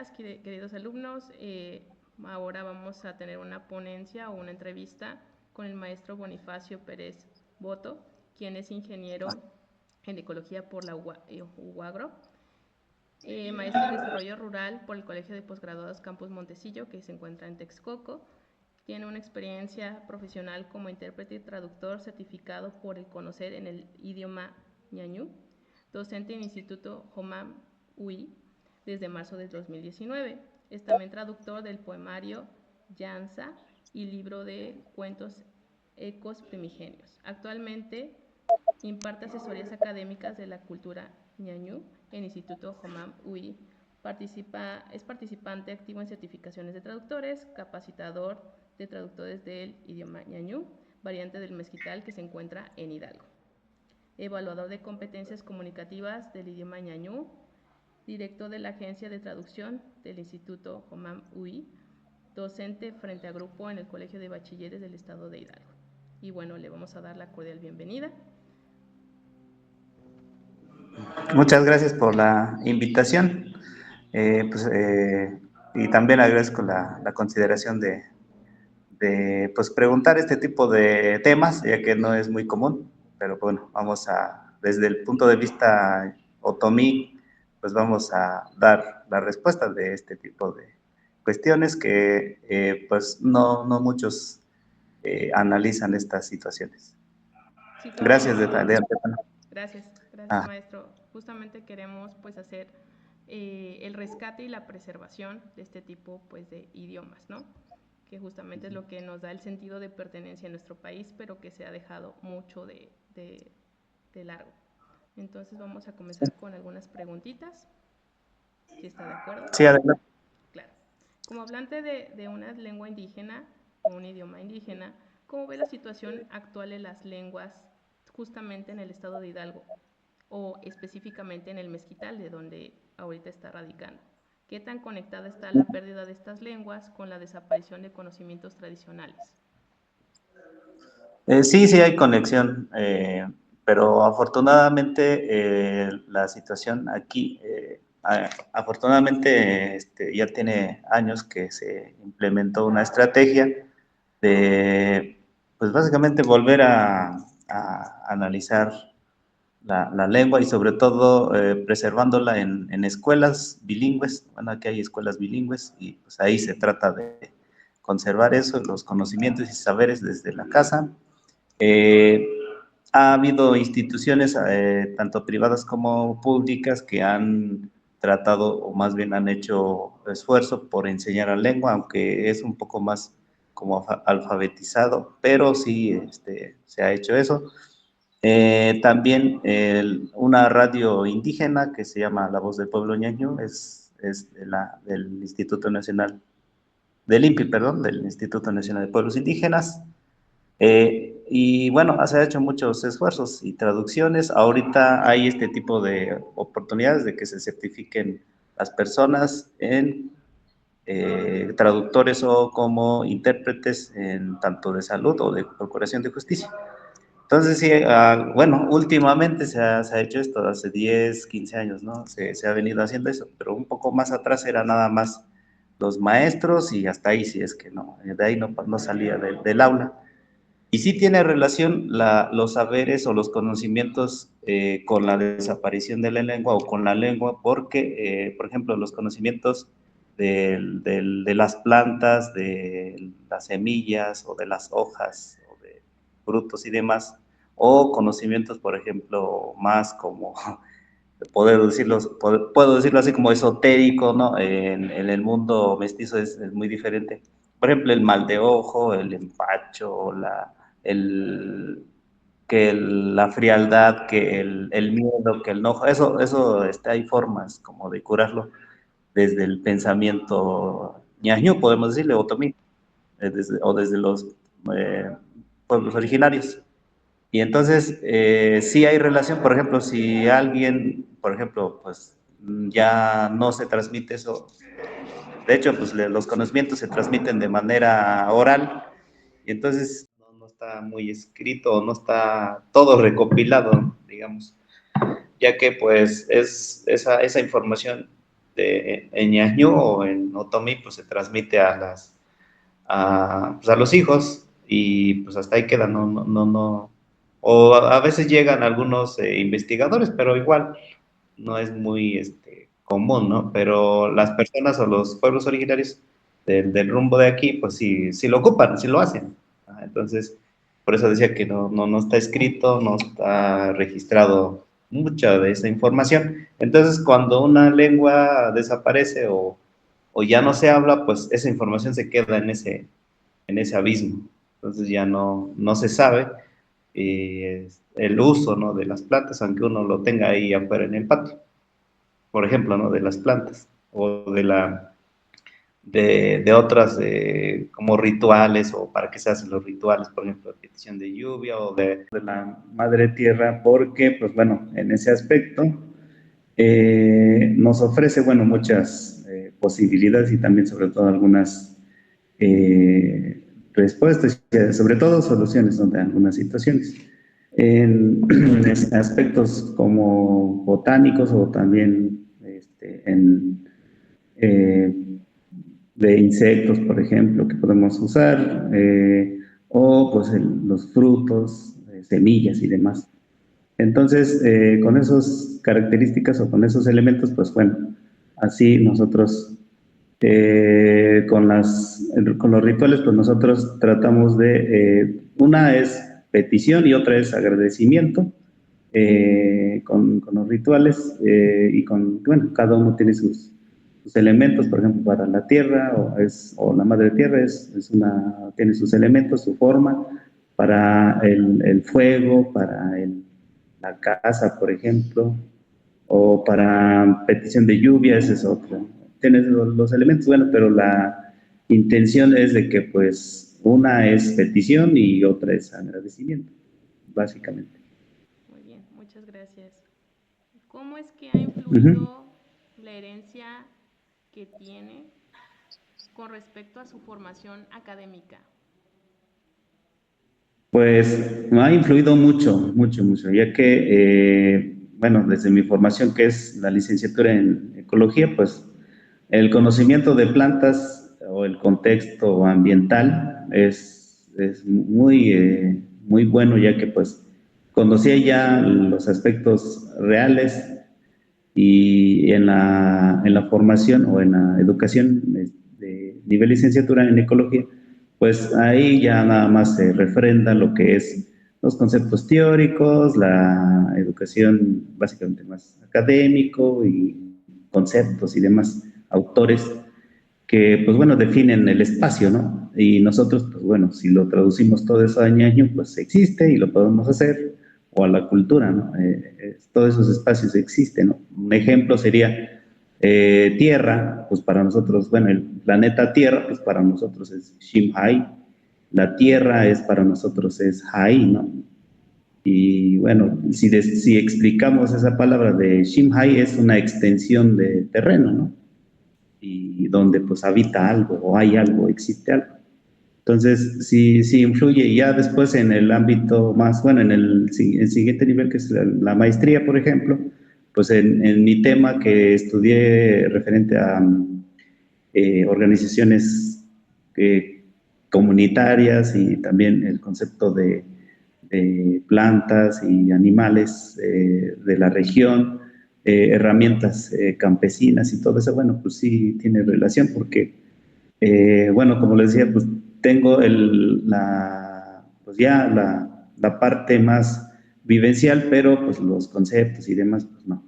días, queridos alumnos. Ahora vamos a tener una ponencia o una entrevista con el maestro Bonifacio Pérez Boto, quien es ingeniero en ecología por la UAGRO, maestro en desarrollo rural por el Colegio de Postgraduados Campus Montecillo, que se encuentra en Texcoco. Tiene una experiencia profesional como intérprete y traductor certificado por el Conocer en el idioma ñañú, docente en el Instituto Homam UI desde marzo del 2019. Es también traductor del poemario Llanza y libro de cuentos Ecos Primigenios. Actualmente imparte asesorías académicas de la cultura ñañú en el Instituto Homam UI. Es participante activo en certificaciones de traductores, capacitador de traductores del idioma ñañú, variante del mezquital que se encuentra en Hidalgo. Evaluador de competencias comunicativas del idioma ñañú, director de la Agencia de Traducción del Instituto Homam UI, docente frente a grupo en el Colegio de Bachilleres del Estado de Hidalgo. Y bueno, le vamos a dar la cordial bienvenida. Muchas gracias por la invitación. Y también agradezco la consideración de pues, preguntar este tipo de temas, ya que no es muy común, pero bueno, desde el punto de vista otomí, pues vamos a dar la respuesta de este tipo de cuestiones que pues no muchos analizan estas situaciones. Sí, Gracias de antemano. Gracias, maestro. Justamente queremos pues hacer el rescate y la preservación de este tipo pues de idiomas, ¿no? Que justamente es lo que nos da el sentido de pertenencia a nuestro país, pero que se ha dejado mucho de largo. Entonces vamos a comenzar con algunas preguntitas, si está de acuerdo. Sí, adelante. Claro. Como hablante de una lengua indígena o un idioma indígena, ¿cómo ve la situación actual de las lenguas justamente en el estado de Hidalgo o específicamente en el Mezquital, de donde ahorita está radicando? ¿Qué tan conectada está la pérdida de estas lenguas con la desaparición de conocimientos tradicionales? Sí hay conexión, pero afortunadamente la situación aquí, afortunadamente ya tiene años que se implementó una estrategia de, pues básicamente volver a analizar la lengua y sobre todo preservándola en escuelas bilingües. Bueno, aquí hay escuelas bilingües y pues ahí se trata de conservar eso, los conocimientos y saberes desde la casa. Ha habido instituciones, tanto privadas como públicas, que han tratado, o más bien han hecho esfuerzo por enseñar la lengua, aunque es un poco más como alfabetizado, pero sí se ha hecho eso. También una radio indígena que se llama La Voz del Pueblo Ñañú, es del Instituto Nacional, del INPI, perdón, del Instituto Nacional de Pueblos Indígenas. Y bueno, se han hecho muchos esfuerzos y traducciones. Ahorita hay este tipo de oportunidades de que se certifiquen las personas en traductores o como intérpretes en tanto de salud o de procuración de justicia. Entonces, sí, bueno, últimamente se ha hecho esto, hace 10, 15 años, ¿no? Se ha venido haciendo eso, pero un poco más atrás era nada más los maestros y hasta ahí, si es que no, de ahí no salía del aula. Y sí tiene relación los saberes o los conocimientos con la desaparición de la lengua o con la lengua, porque, por ejemplo, los conocimientos de las plantas, de las semillas o de las hojas o de frutos y demás, o conocimientos, por ejemplo, más como, puedo decirlo así como esotérico, ¿no? En el mundo mestizo es muy diferente. Por ejemplo, el mal de ojo, el empacho, la frialdad, que el miedo, que el enojo, eso hay formas como de curarlo desde el pensamiento ñañú, podemos decirle, otomí, o desde los pueblos originarios. Y entonces, sí hay relación, por ejemplo, si alguien, por ejemplo, pues ya no se transmite eso, de hecho, pues los conocimientos se transmiten de manera oral, y entonces no está muy escrito, no está todo recopilado, digamos, ya que pues esa información en ñañú o en otomí, pues se transmite pues a los hijos y pues hasta ahí queda, no. O a veces llegan algunos investigadores, pero igual no es muy común, ¿no? Pero las personas o los pueblos originarios del rumbo de aquí, pues sí lo ocupan, sí lo hacen. Entonces, por eso decía que no está escrito, no está registrado mucha de esa información. Entonces, cuando una lengua desaparece o ya no se habla, pues esa información se queda en ese abismo. Entonces ya no se sabe el uso, ¿no?, de las plantas, aunque uno lo tenga ahí afuera en el patio, por ejemplo, ¿no?, de las plantas o de otras como rituales o para qué se hacen los rituales, por ejemplo, de petición de lluvia o de la madre tierra, porque, pues bueno, en ese aspecto nos ofrece, bueno, muchas posibilidades y también sobre todo algunas respuestas, sobre todo soluciones, ¿no?, de algunas situaciones. En aspectos como botánicos o también eh, de insectos, por ejemplo, que podemos usar, o pues los frutos, semillas y demás. Entonces, con esas características o con esos elementos, pues bueno, así nosotros con los rituales, pues nosotros tratamos una es petición y otra es agradecimiento con los rituales bueno, cada uno tiene sus elementos, por ejemplo, para la tierra o la madre tierra tiene sus elementos, su forma, para el fuego, para la casa, por ejemplo, o para petición de lluvia, ese es otro. Tienes los elementos, bueno, pero la intención es de que pues una es petición y otra es agradecimiento, básicamente. Muy bien, muchas gracias. ¿Cómo es que ha Uh -huh. influido la herencia que tiene con respecto a su formación académica? Pues me ha influido mucho, ya que, bueno, desde mi formación, que es la licenciatura en ecología, pues el conocimiento de plantas o el contexto ambiental es muy bueno, ya que pues conocía ya los aspectos reales y en la formación o en la educación de nivel licenciatura en ecología, pues ahí ya nada más se refrenda lo que es los conceptos teóricos, la educación básicamente más académico y conceptos y demás autores que, pues bueno, definen el espacio, ¿no? Y nosotros, pues bueno, si lo traducimos todo eso a ñaño, pues existe y lo podemos hacer, o a la cultura, ¿no? Todos esos espacios existen, ¿no? Un ejemplo sería Tierra, pues para nosotros, bueno, el planeta Tierra, pues para nosotros es Shimhai, la Tierra es para nosotros es Hai, ¿no? Y bueno, si explicamos esa palabra de Shimhai, es una extensión de terreno, ¿no? Y donde pues habita algo o hay algo, existe algo. Entonces, sí influye. Y ya después en el ámbito más, bueno, en el siguiente nivel, que es la maestría, por ejemplo, pues en mi tema que estudié referente a organizaciones eh, comunitarias y también el concepto de plantas y animales de la región, herramientas campesinas y todo eso, bueno, pues sí tiene relación porque, bueno, como les decía, pues tengo pues ya la parte más vivencial, pero pues los conceptos y demás, pues no.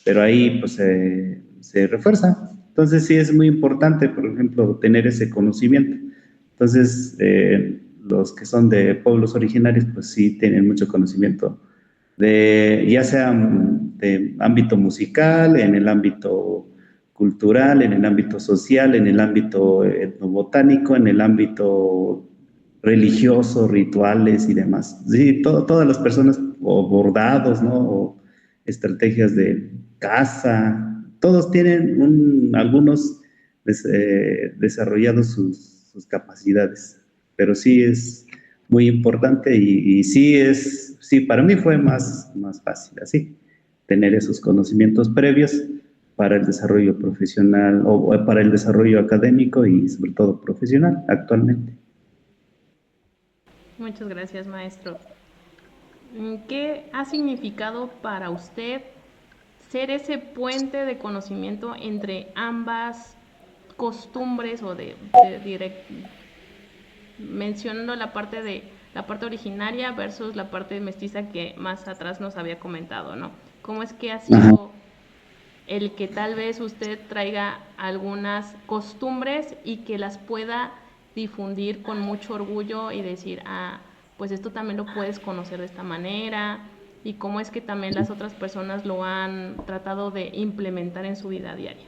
Pero ahí pues se refuerza. Entonces sí es muy importante, por ejemplo, tener ese conocimiento. Entonces, los que son de pueblos originarios, pues sí tienen mucho conocimiento ya sea de ámbito musical, en el ámbito cultural, en el ámbito social, en el ámbito etnobotánico, en el ámbito religioso, rituales y demás. Sí, todas las personas, o bordados, ¿no? O estrategias de caza, todos tienen algunos desarrollados sus capacidades, pero sí es muy importante y sí, para mí fue más fácil así, tener esos conocimientos previos para el desarrollo profesional o para el desarrollo académico y sobre todo profesional actualmente. Muchas gracias, maestro. ¿Qué ha significado para usted ser ese puente de conocimiento entre ambas costumbres o mencionando la parte originaria versus la parte mestiza que más atrás nos había comentado, ¿no? ¿Cómo es que ha sido el que tal vez usted traiga algunas costumbres y que las pueda difundir con mucho orgullo y decir, pues esto también lo puedes conocer de esta manera, y cómo es que también las otras personas lo han tratado de implementar en su vida diaria?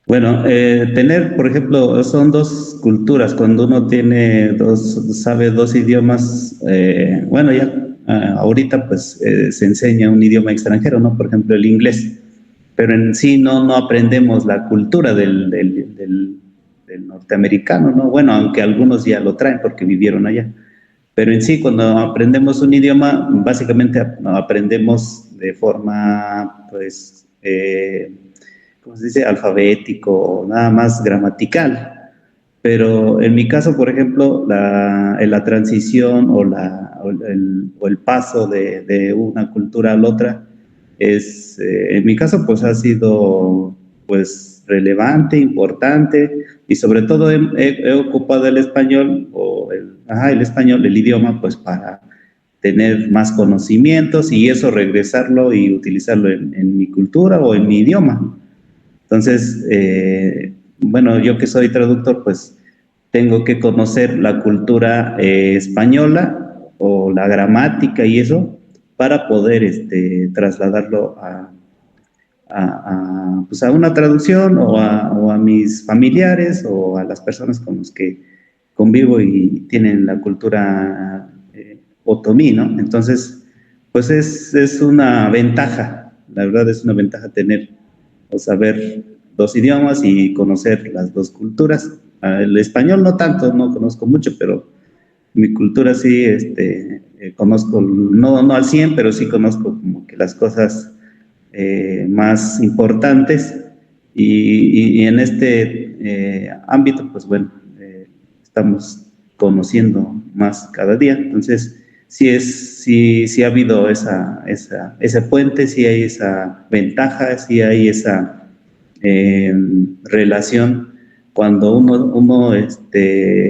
Bueno, tener, por ejemplo, son dos culturas. Cuando uno sabe dos idiomas, bueno, ya ahorita pues se enseña un idioma extranjero, ¿no? Por ejemplo, el inglés. Pero en sí no aprendemos la cultura del norteamericano, ¿no? Bueno, aunque algunos ya lo traen porque vivieron allá. Pero en sí, cuando aprendemos un idioma, básicamente aprendemos de forma, pues, ¿cómo se dice? Alfabético, nada más gramatical. Pero en mi caso, por ejemplo, la transición o el paso de una cultura a la otra en mi caso, pues ha sido pues relevante, importante, y sobre todo he ocupado el español, el español, el idioma, pues para tener más conocimientos y eso regresarlo y utilizarlo en mi cultura o en mi idioma. Entonces, bueno, yo que soy traductor, pues tengo que conocer la cultura española o la gramática y eso para poder trasladarlo pues a una traducción o a mis familiares o a las personas con los que convivo y tienen la cultura otomí, ¿no? Entonces, pues es una ventaja, la verdad es una ventaja tener o saber dos idiomas y conocer las dos culturas. El español no tanto, no conozco mucho, pero mi cultura sí, conozco, no al 100, pero sí conozco como que las cosas más importantes y en este ámbito, pues bueno, estamos conociendo más cada día. Entonces, sí ha habido ese puente, sí hay esa ventaja, sí hay esa relación cuando uno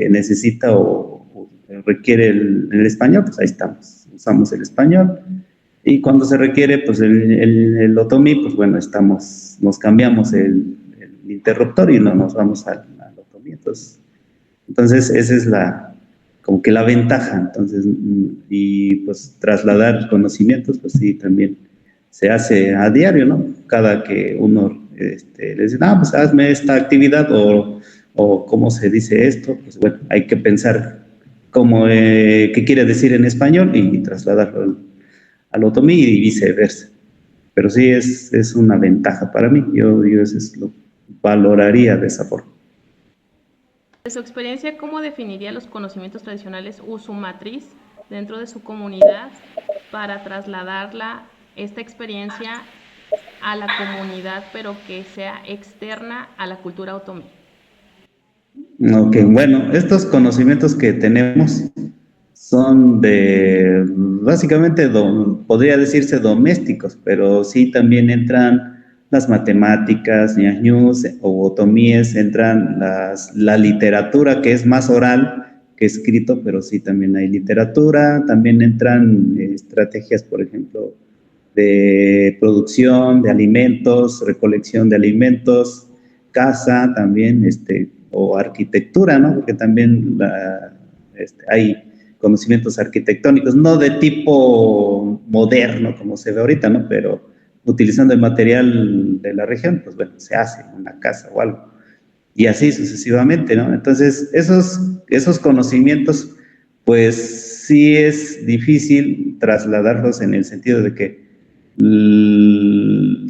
necesita o requiere el español, pues ahí estamos, usamos el español. Y cuando se requiere, pues el otomí, pues bueno, nos cambiamos el interruptor y no nos vamos al otomí. Entonces, esa es como que la ventaja. Entonces, y pues trasladar conocimientos, pues sí, también se hace a diario, ¿no? Cada que uno le dice, pues hazme esta actividad o cómo se dice esto, pues bueno, hay que pensar qué quiere decir en español y trasladarlo al otomí y viceversa. Pero sí es una ventaja para mí. Yo eso lo valoraría de esa forma. De su experiencia, ¿cómo definiría los conocimientos tradicionales usumatriz dentro de su comunidad para trasladarla, esta experiencia, a la comunidad, pero que sea externa a la cultura otomí? Ok, bueno, estos conocimientos que tenemos son básicamente, podría decirse domésticos, pero sí también entran las matemáticas, ñañús o otomíes, entran la literatura que es más oral que escrito, pero sí también hay literatura, también entran estrategias, por ejemplo, de producción de alimentos, recolección de alimentos, caza también, o arquitectura, ¿no? Porque también hay conocimientos arquitectónicos, no de tipo moderno como se ve ahorita, ¿no? Pero utilizando el material de la región, pues bueno, se hace una casa o algo. Y así sucesivamente, ¿no? Entonces, esos conocimientos, pues sí es difícil trasladarlos en el sentido de que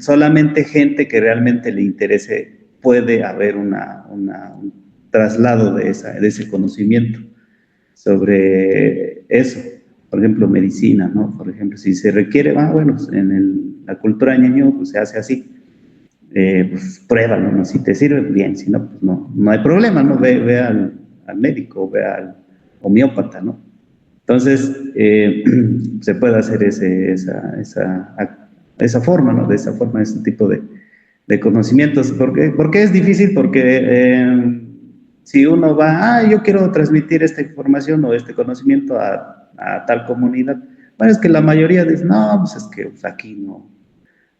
solamente gente que realmente le interese puede haber un traslado de ese conocimiento sobre eso. Por ejemplo, medicina, ¿no? Por ejemplo, si se requiere, bueno, pues en la cultura ñañú pues se hace así. pues pruébalo, ¿no? Si te sirve, bien, si no, pues no hay problema, ¿no? Ve al médico, ve al homeópata, ¿no? Entonces, se puede hacer esa forma, ¿no? De esa forma, ese tipo de conocimientos. ¿Por qué es difícil? Porque si uno va, yo quiero transmitir esta información o este conocimiento a tal comunidad, bueno, es que la mayoría dice, no, pues es que pues, aquí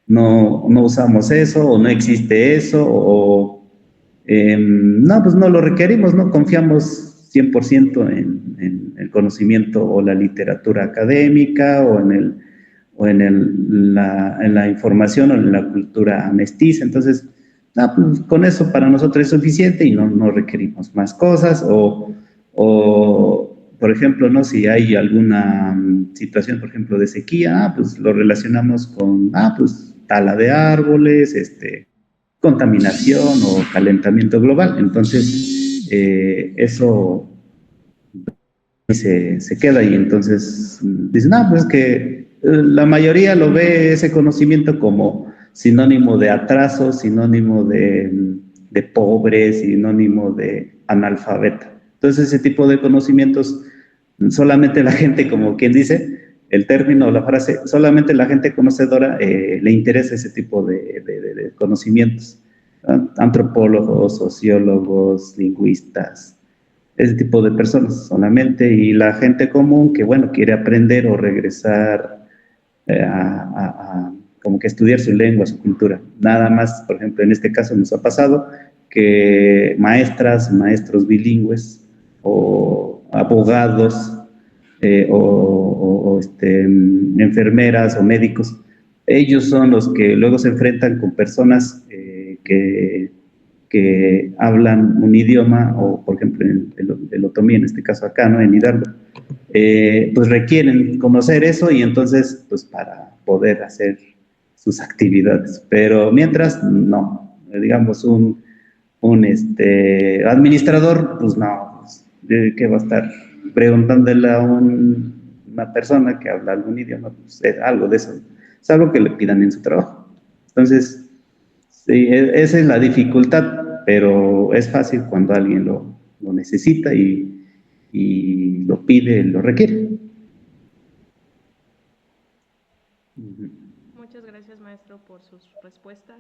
no usamos eso, o no existe eso, no, pues no lo requerimos, no confiamos 100% en el conocimiento o la literatura académica o en la información o en la cultura mestiza. Entonces, pues con eso para nosotros es suficiente y no requerimos más cosas. Por ejemplo, ¿no? Si hay alguna situación, por ejemplo, de sequía, pues lo relacionamos con, pues tala de árboles, contaminación o calentamiento global. Entonces, eso se queda y entonces dicen, pues que la mayoría lo ve ese conocimiento como sinónimo de atraso, sinónimo de pobre, sinónimo de analfabeta. Entonces, ese tipo de conocimientos, solamente la gente, como quien dice, el término o la frase, solamente la gente conocedora le interesa ese tipo de conocimientos. Antropólogos, sociólogos, lingüistas, ese tipo de personas solamente, y la gente común que, bueno, quiere aprender o regresar como que estudiar su lengua, su cultura. Nada más, por ejemplo, en este caso nos ha pasado que maestros bilingües o abogados enfermeras o médicos, ellos son los que luego se enfrentan con personas que hablan un idioma, o por ejemplo el otomí, en este caso acá, ¿no? En Hidalgo, pues requieren conocer eso y entonces, pues para poder hacer sus actividades. Pero mientras, no, digamos, un administrador, pues no, pues, ¿qué va a estar preguntándole a una persona que habla algún idioma? Pues algo de eso, es algo que le pidan en su trabajo. Entonces, sí, esa es la dificultad, pero es fácil cuando alguien lo necesita y lo pide, lo requiere. Muchas gracias, maestro, por sus respuestas.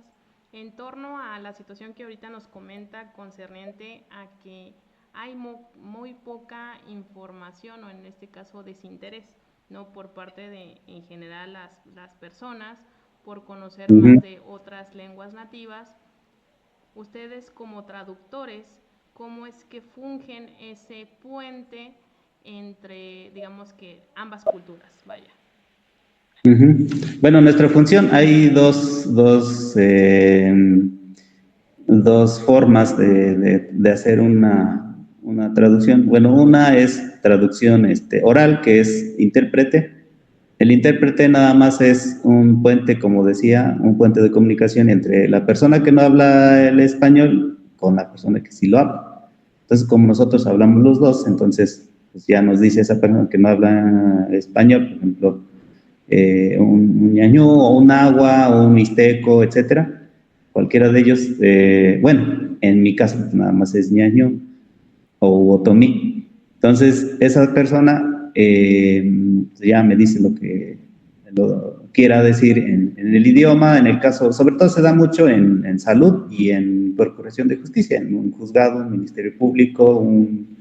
En torno a la situación que ahorita nos comenta concerniente a que hay muy poca información, o en este caso desinterés, ¿no? Por parte de, en general, las personas por conocer más de otras lenguas nativas. Ustedes como traductores, ¿cómo es que fungen ese puente entre, digamos que, ambas culturas? Vaya. Bueno, nuestra función, hay dos formas de hacer una traducción. Bueno, una es traducción oral, que es intérprete. El intérprete nada más es un puente, como decía, un puente de comunicación entre la persona que no habla el español con la persona que sí lo habla. Entonces, como nosotros hablamos los dos, entonces pues ya nos dice esa persona que no habla español, por ejemplo, un ñañú o un agua o un mixteco, etcétera. Cualquiera de ellos, bueno, en mi caso nada más es ñañú o otomí. Entonces, esa persona ya me dice lo que quiera decir en el idioma. En el caso, sobre todo se da mucho en salud y en procuración de justicia, en un juzgado, un ministerio público, un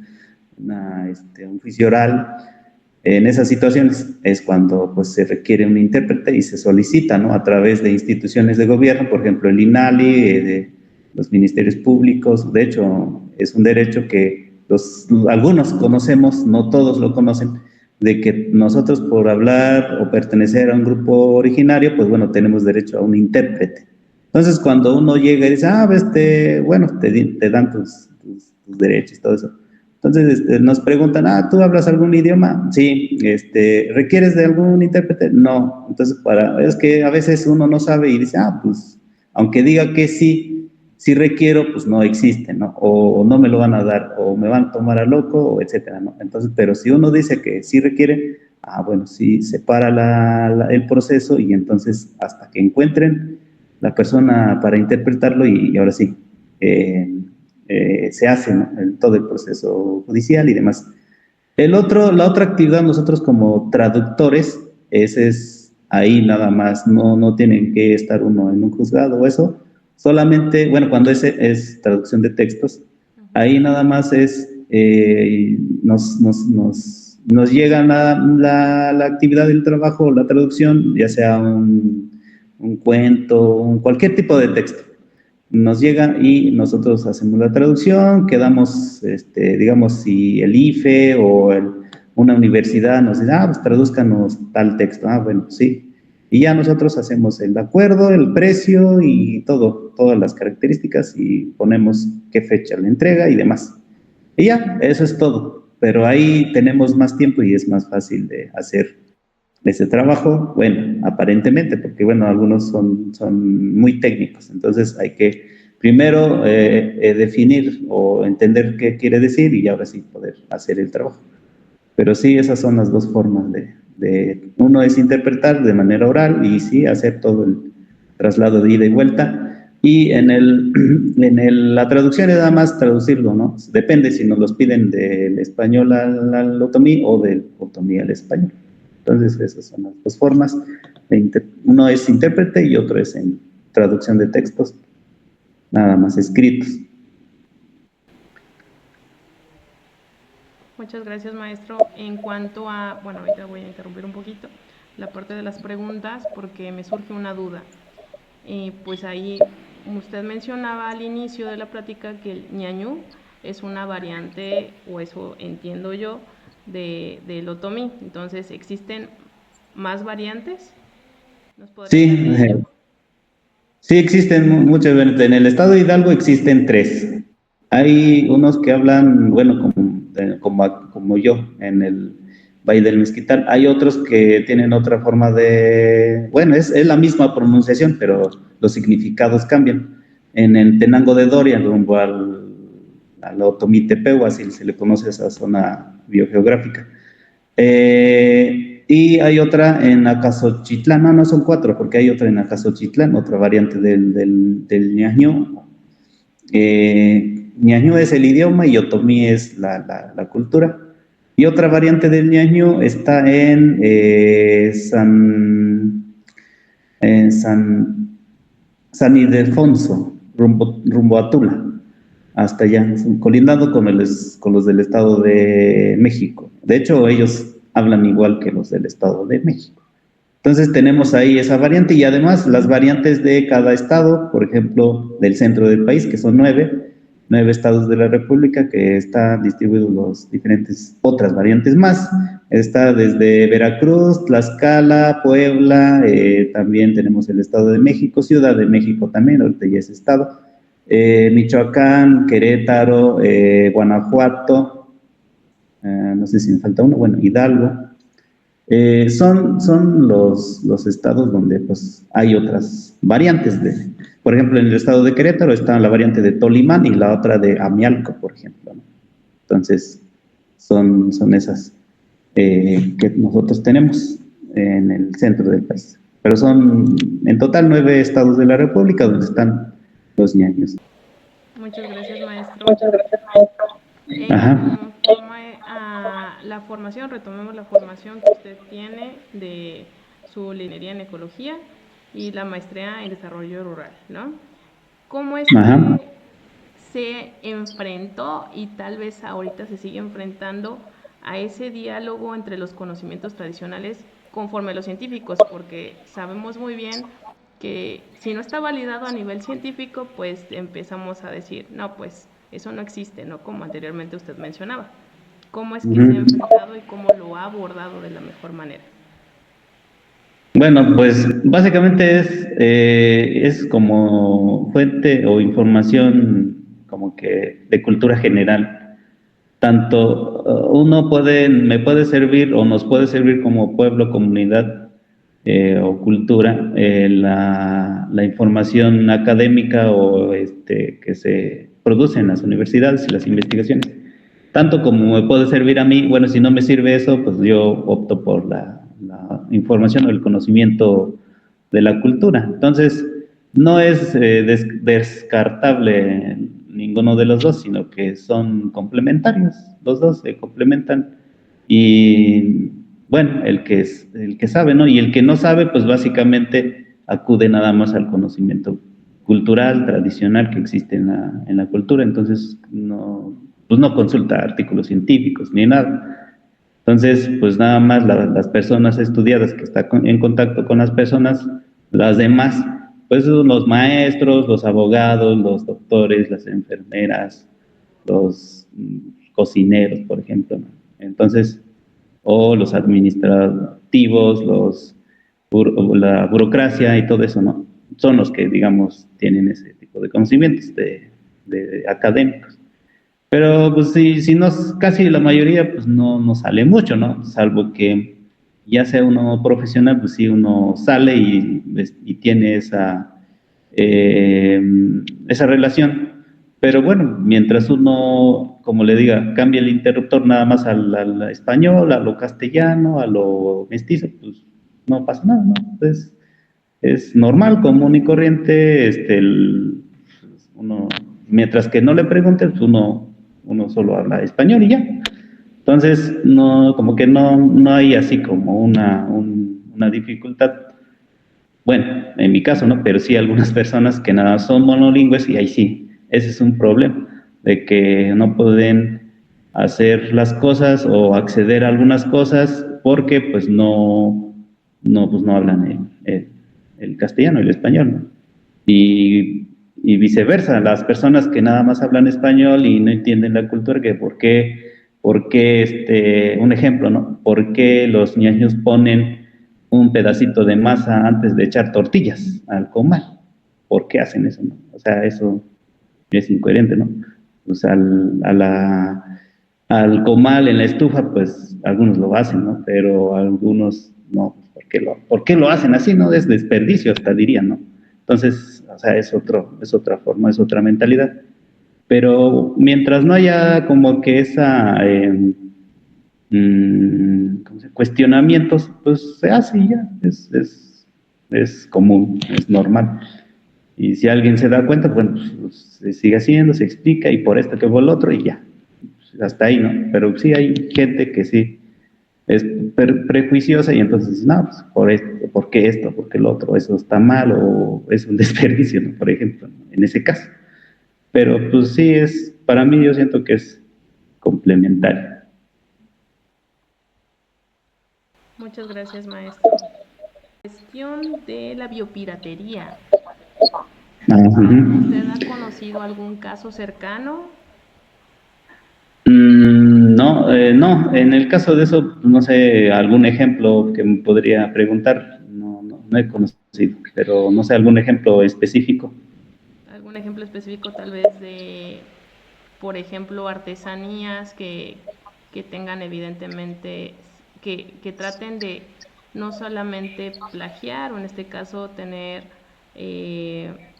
juicio oral. En esas situaciones es cuando pues, se requiere un intérprete y se solicita, ¿no? A través de instituciones de gobierno, por ejemplo el INALI, de los ministerios públicos. De hecho, es un derecho que algunos conocemos, no todos lo conocen, de que nosotros por hablar o pertenecer a un grupo originario, pues bueno, tenemos derecho a un intérprete. Entonces, cuando uno llega y dice, bueno, te dan tus derechos y todo eso. Entonces nos preguntan, ¿tú hablas algún idioma? Sí. ¿Requieres de algún intérprete? No. Entonces, es que a veces uno no sabe y dice, pues, aunque diga que sí requiero, pues no existe, ¿no? O no me lo van a dar, o me van a tomar a loco, etcétera, ¿no? Entonces, pero si uno dice que sí requiere, bueno, sí, se para el proceso y entonces hasta que encuentren la persona para interpretarlo y ahora sí, se hace, ¿no? Todo el proceso judicial y demás. La otra actividad, nosotros como traductores, ese es ahí nada más, no tienen que estar uno en un juzgado o eso, solamente, bueno, cuando es traducción de textos, ahí nada más es, nos llega la actividad del trabajo, la traducción, ya sea un cuento, cualquier tipo de texto nos llega y nosotros hacemos la traducción, quedamos, digamos, si el IFE o una universidad nos dice, pues tradúzcanos tal texto, bueno, sí. Y ya nosotros hacemos el acuerdo, el precio y todas las características y ponemos qué fecha la entrega y demás. Y ya, eso es todo. Pero ahí tenemos más tiempo y es más fácil de hacer ese trabajo, bueno, aparentemente, porque bueno, algunos son muy técnicos, entonces hay que primero definir o entender qué quiere decir y ahora sí poder hacer el trabajo. Pero sí, esas son las dos formas uno es interpretar de manera oral y sí, hacer todo el traslado de ida y vuelta. Y la traducción es nada más traducirlo, ¿no? Depende si nos los piden del español al otomí o del otomí al español. Entonces, esas son las dos formas. Uno es intérprete y otro es en traducción de textos, nada más escritos. Muchas gracias, maestro. En cuanto a, bueno, ahorita voy a interrumpir un poquito la parte de las preguntas porque me surge una duda. Pues ahí usted mencionaba al inicio de la plática que el ñañú es una variante, o eso entiendo yo, del otomí. Entonces, ¿existen más variantes? ¿Nos Sí, sí existen muchas variantes. En el estado de Hidalgo existen 3. Hay unos que hablan, bueno, como yo, en el Valle del Mezquital. Hay otros que tienen otra forma bueno, es la misma pronunciación, pero los significados cambian. En el Tenango de Doria, rumbo al Otomitepeu, así se le conoce a esa zona biogeográfica. Y hay otra en Acasochitlán, no son 4, porque hay otra en Acasochitlán, otra variante del ñañú. Ñañú es el idioma y otomí es la cultura. Y otra variante del ñañú está en San Ildefonso, rumbo a Tula, hasta allá, colindando con los del Estado de México. De hecho, ellos hablan igual que los del Estado de México. Entonces tenemos ahí esa variante y además las variantes de cada estado, por ejemplo, del centro del país, que son 9 estados de la República, que están distribuidos los diferentes, otras variantes más. Está desde Veracruz, Tlaxcala, Puebla, también tenemos el Estado de México, Ciudad de México también, ahorita ya es estado, Michoacán, Querétaro, Guanajuato, no sé si me falta uno, bueno, Hidalgo. Son los estados donde pues hay otras variantes. Por ejemplo, en el estado de Querétaro está la variante de Tolimán y la otra de Amialco, por ejemplo, ¿no? Entonces, son esas que nosotros tenemos en el centro del país. Pero son en total 9 estados de la República donde están los ñaños. Muchas gracias, maestro. Ajá. La formación, retomemos la formación que usted tiene de su ingeniería en ecología y la maestría en desarrollo rural, ¿no? ¿Cómo es que se enfrentó y tal vez ahorita se sigue enfrentando a ese diálogo entre los conocimientos tradicionales conforme a los científicos? Porque sabemos muy bien que si no está validado a nivel científico, pues empezamos a decir, no, pues eso no existe, ¿no? Como anteriormente usted mencionaba. ¿Cómo es que se ha enfrentado y cómo lo ha abordado de la mejor manera? Bueno, pues básicamente es como fuente o información como que de cultura general. Tanto me puede servir o nos puede servir como pueblo, comunidad o cultura la información académica o que se produce en las universidades y las investigaciones. Tanto como me puede servir a mí, bueno, si no me sirve eso, pues yo opto por la información o el conocimiento de la cultura. Entonces, no es descartable ninguno de los dos, sino que son complementarios, los dos se complementan y bueno, el que sabe, ¿no? Y el que no sabe, pues básicamente acude nada más al conocimiento cultural, tradicional que existe en la cultura, entonces no, pues no consulta artículos científicos ni nada. Entonces, pues nada más las personas estudiadas que están en contacto con las personas, las demás, pues son los maestros, los abogados, los doctores, las enfermeras, los cocineros, por ejemplo, ¿no? Entonces, o los administrativos, la burocracia y todo eso, ¿no? Son los que, digamos, tienen ese tipo de conocimientos de académicos. Pero pues si no, casi la mayoría pues no sale mucho, ¿no? Salvo que ya sea uno profesional, pues sí, uno sale y tiene eh, esa relación. Pero bueno, mientras uno, como le diga, cambia el interruptor nada más al español, a lo castellano, a lo mestizo, pues no pasa nada, ¿no? Es normal, común y corriente, uno, mientras que no le pregunten, pues uno solo habla español y ya. Entonces, no, como que no hay así como una dificultad. Bueno, en mi caso, ¿no? Pero sí algunas personas que nada son monolingües y ahí sí, ese es un problema, de que no pueden hacer las cosas o acceder a algunas cosas porque pues pues no hablan el castellano, el español, ¿no? Y viceversa, las personas que nada más hablan español y no entienden la cultura, que por qué un ejemplo, ¿no? ¿Por qué los niños ponen un pedacito de masa antes de echar tortillas al comal? ¿Por qué hacen eso, no? O sea, eso es incoherente, ¿no? O sea, al comal en la estufa, pues algunos lo hacen, ¿no? Pero algunos no. ¿Por qué lo hacen así, no? Es desperdicio, hasta dirían, ¿no? Entonces, o sea, es otra forma, es otra mentalidad. Pero mientras no haya como que cuestionamientos, pues se hace y ya, es común, es normal. Y si alguien se da cuenta, bueno, pues se sigue haciendo, se explica y por esto que fue el otro y ya, hasta ahí, ¿no? Pero sí hay gente que sí es prejuiciosa y entonces, no, pues por esto, ¿por qué esto? ¿Por qué el otro? Eso está mal o es un desperdicio, ¿no? Por ejemplo, ¿no? En ese caso. Pero pues sí para mí yo siento que es complementario. Muchas gracias, maestro. Cuestión de la biopiratería. ¿Usted ha conocido algún caso cercano? No, en el caso de eso, no sé, algún ejemplo que me podría preguntar, no he conocido, pero no sé, algún ejemplo específico. ¿Algún ejemplo específico tal vez de, por ejemplo, artesanías que tengan evidentemente, que traten de no solamente plagiar o en este caso tener,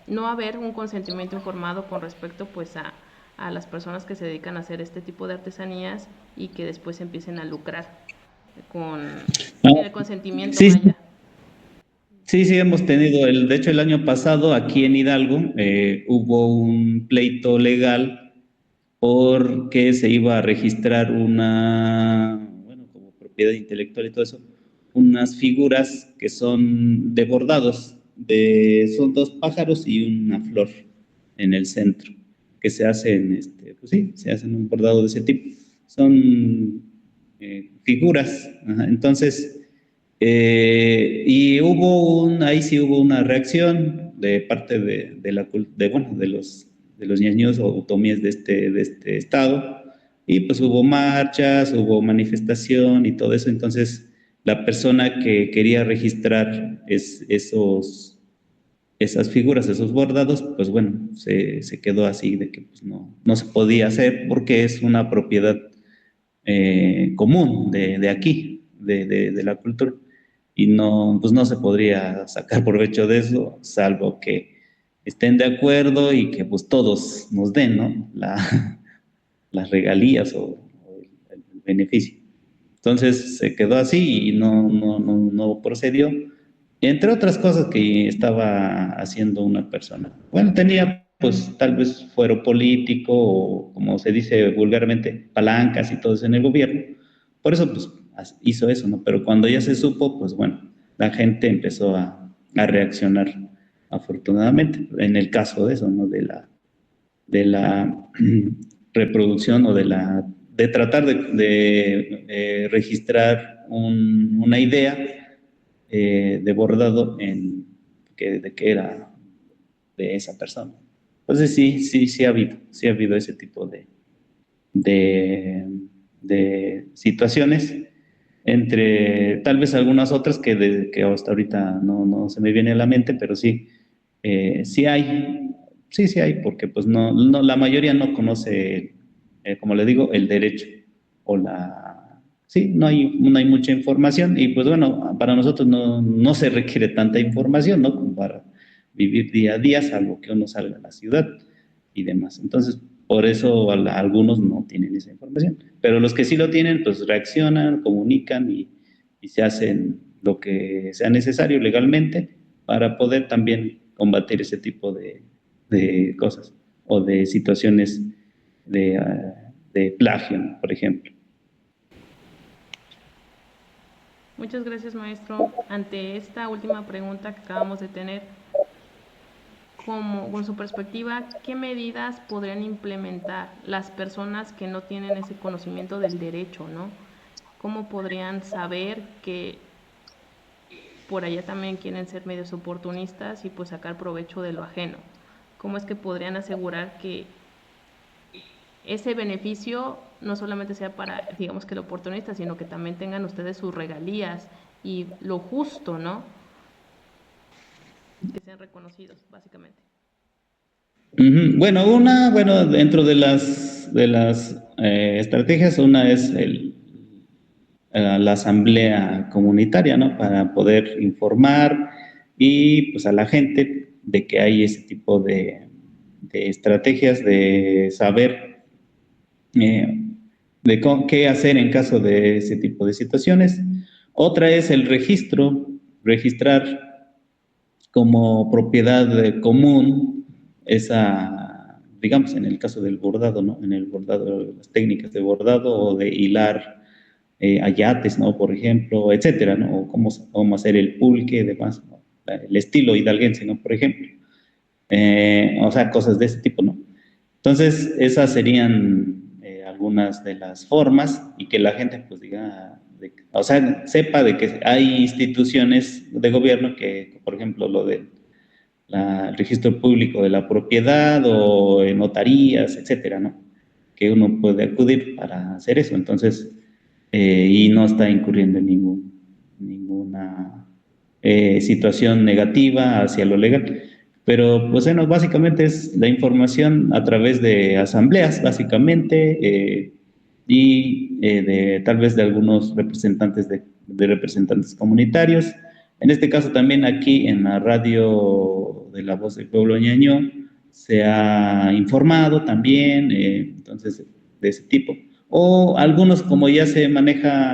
no haber un consentimiento informado con respecto pues a las personas que se dedican a hacer este tipo de artesanías y que después empiecen a lucrar con sin Ah, el consentimiento, sí, vaya? sí, hemos tenido, de hecho el año pasado aquí en Hidalgo hubo un pleito legal porque se iba a registrar bueno, como propiedad intelectual y todo eso, unas figuras que son de bordados, son dos pájaros y una flor en el centro, que se hacen, pues sí, se hacen un bordado de ese tipo. Son figuras, ajá. Entonces, y ahí sí hubo una reacción de parte bueno, de los ñaños o otomíes de este estado, y pues hubo marchas, hubo manifestación y todo eso. Entonces, la persona que quería registrar esas figuras, esos bordados, pues bueno, se quedó así de que pues no se podía hacer porque es una propiedad común de aquí, de la cultura, y no, pues no se podría sacar provecho de eso, salvo que estén de acuerdo y que pues todos nos den, ¿no? Las regalías o el beneficio. Entonces se quedó así y no procedió, entre otras cosas que estaba haciendo una persona. Bueno, tenía pues tal vez fuero político o como se dice vulgarmente, palancas y todo eso en el gobierno. Por eso pues hizo eso, ¿no? Pero cuando ya se supo, pues bueno, la gente empezó a reaccionar afortunadamente en el caso de eso, ¿no? De la reproducción o de tratar de registrar una idea de bordado de que era de esa persona. Entonces sí ha habido ese tipo de, de situaciones, entre tal vez algunas otras que hasta ahorita no se me viene a la mente, pero sí, sí hay, sí hay, porque pues la mayoría no conoce, como le digo, el derecho o sí, no hay mucha información y pues bueno, para nosotros no se requiere tanta información, ¿no? Como para vivir día a día, salvo que uno salga a la ciudad y demás. Entonces, por eso algunos no tienen esa información. Pero los que sí lo tienen, pues reaccionan, comunican y se hacen lo que sea necesario legalmente para poder también combatir ese tipo de cosas o de situaciones de plagio, ¿no? Por ejemplo. Muchas gracias, maestro. Ante esta última pregunta que acabamos de tener, con su perspectiva, ¿qué medidas podrían implementar las personas que no tienen ese conocimiento del derecho, ¿no? ¿Cómo podrían saber que por allá también quieren ser medios oportunistas y pues sacar provecho de lo ajeno? ¿Cómo es que podrían asegurar que ese beneficio no solamente sea para, digamos que el oportunista, sino que también tengan ustedes sus regalías y lo justo, ¿no? Que sean reconocidos, básicamente. Bueno, dentro de las estrategias, una es la asamblea comunitaria, ¿no? Para poder informar y pues a la gente de que hay ese tipo de estrategias, de saber qué hacer en caso de ese tipo de situaciones. Otra es el registrar como propiedad común digamos, en el caso del bordado, ¿no? En el bordado, las técnicas de bordado o de hilar ayates, ¿no? Por ejemplo, etcétera, ¿no? O cómo hacer el pulque, demás, ¿no? El estilo hidalguense, ¿no? Por ejemplo. O sea, cosas de ese tipo, ¿no? Entonces, esas serían algunas de las formas y que la gente, pues, diga, o sea, sepa de que hay instituciones de gobierno que, por ejemplo, lo del registro público de la propiedad o en notarías, etcétera, ¿no? Que uno puede acudir para hacer eso. Entonces, y no está incurriendo en ninguna situación negativa hacia lo legal. Pero, pues bueno, básicamente es la información a través de asambleas, básicamente, tal vez de algunos representantes de representantes comunitarios. En este caso también aquí en la radio de La Voz del Pueblo Ñaño se ha informado también, entonces, de ese tipo. O algunos, como ya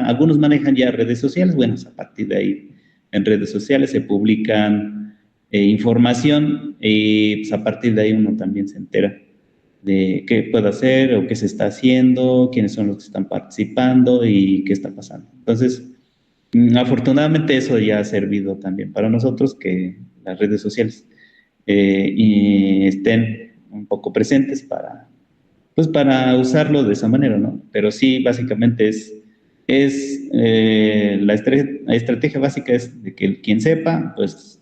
algunos manejan ya redes sociales, bueno, a partir de ahí en redes sociales se publican información y pues, a partir de ahí uno también se entera de qué puede hacer o qué se está haciendo, quiénes son los que están participando y qué está pasando. Entonces, afortunadamente eso ya ha servido también para nosotros que las redes sociales y estén un poco presentes para usarlo de esa manera, ¿no? Pero sí, básicamente la estrategia básica es de que quien sepa, pues,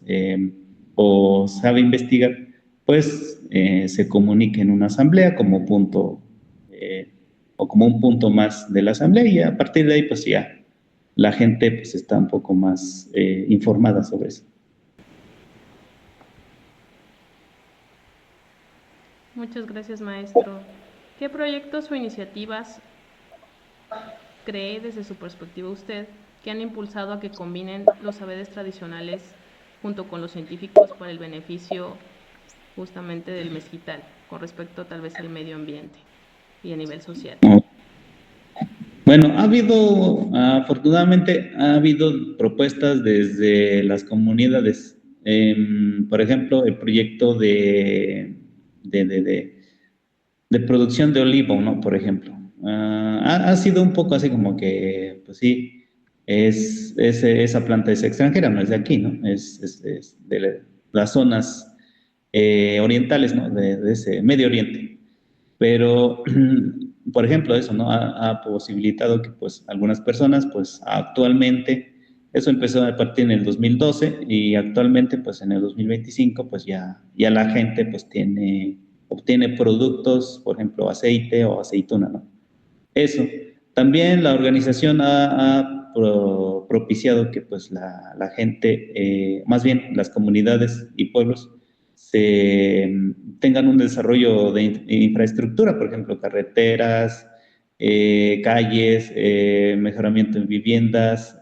o sabe investigar, pues se comunique en una asamblea como punto, o como un punto más de la asamblea y a partir de ahí, pues ya la gente pues está un poco más informada sobre eso. Muchas gracias, maestro. ¿Qué proyectos o iniciativas cree desde su perspectiva usted que han impulsado a que combinen los saberes tradicionales junto con los científicos para el beneficio justamente del mezquital, con respecto tal vez al medio ambiente y a nivel social? Bueno, afortunadamente, ha habido propuestas desde las comunidades. Por ejemplo, el proyecto de, de, de- de producción de olivo, ¿no? Por ejemplo. Ha sido un poco así como que, pues sí, esa planta es extranjera, no es de aquí, ¿no? Es de las zonas orientales, ¿no? De ese Medio Oriente. Pero, por ejemplo, eso, ¿no? Ha posibilitado que, pues, algunas personas, pues, actualmente, eso empezó a partir en el 2012 y actualmente, pues, en el 2025, pues, ya la gente, pues, obtiene productos, por ejemplo, aceite o aceituna, ¿no? Eso. También la organización ha propiciado que pues la gente, más bien las comunidades y pueblos, tengan un desarrollo de infraestructura, por ejemplo, carreteras, calles, mejoramiento en viviendas.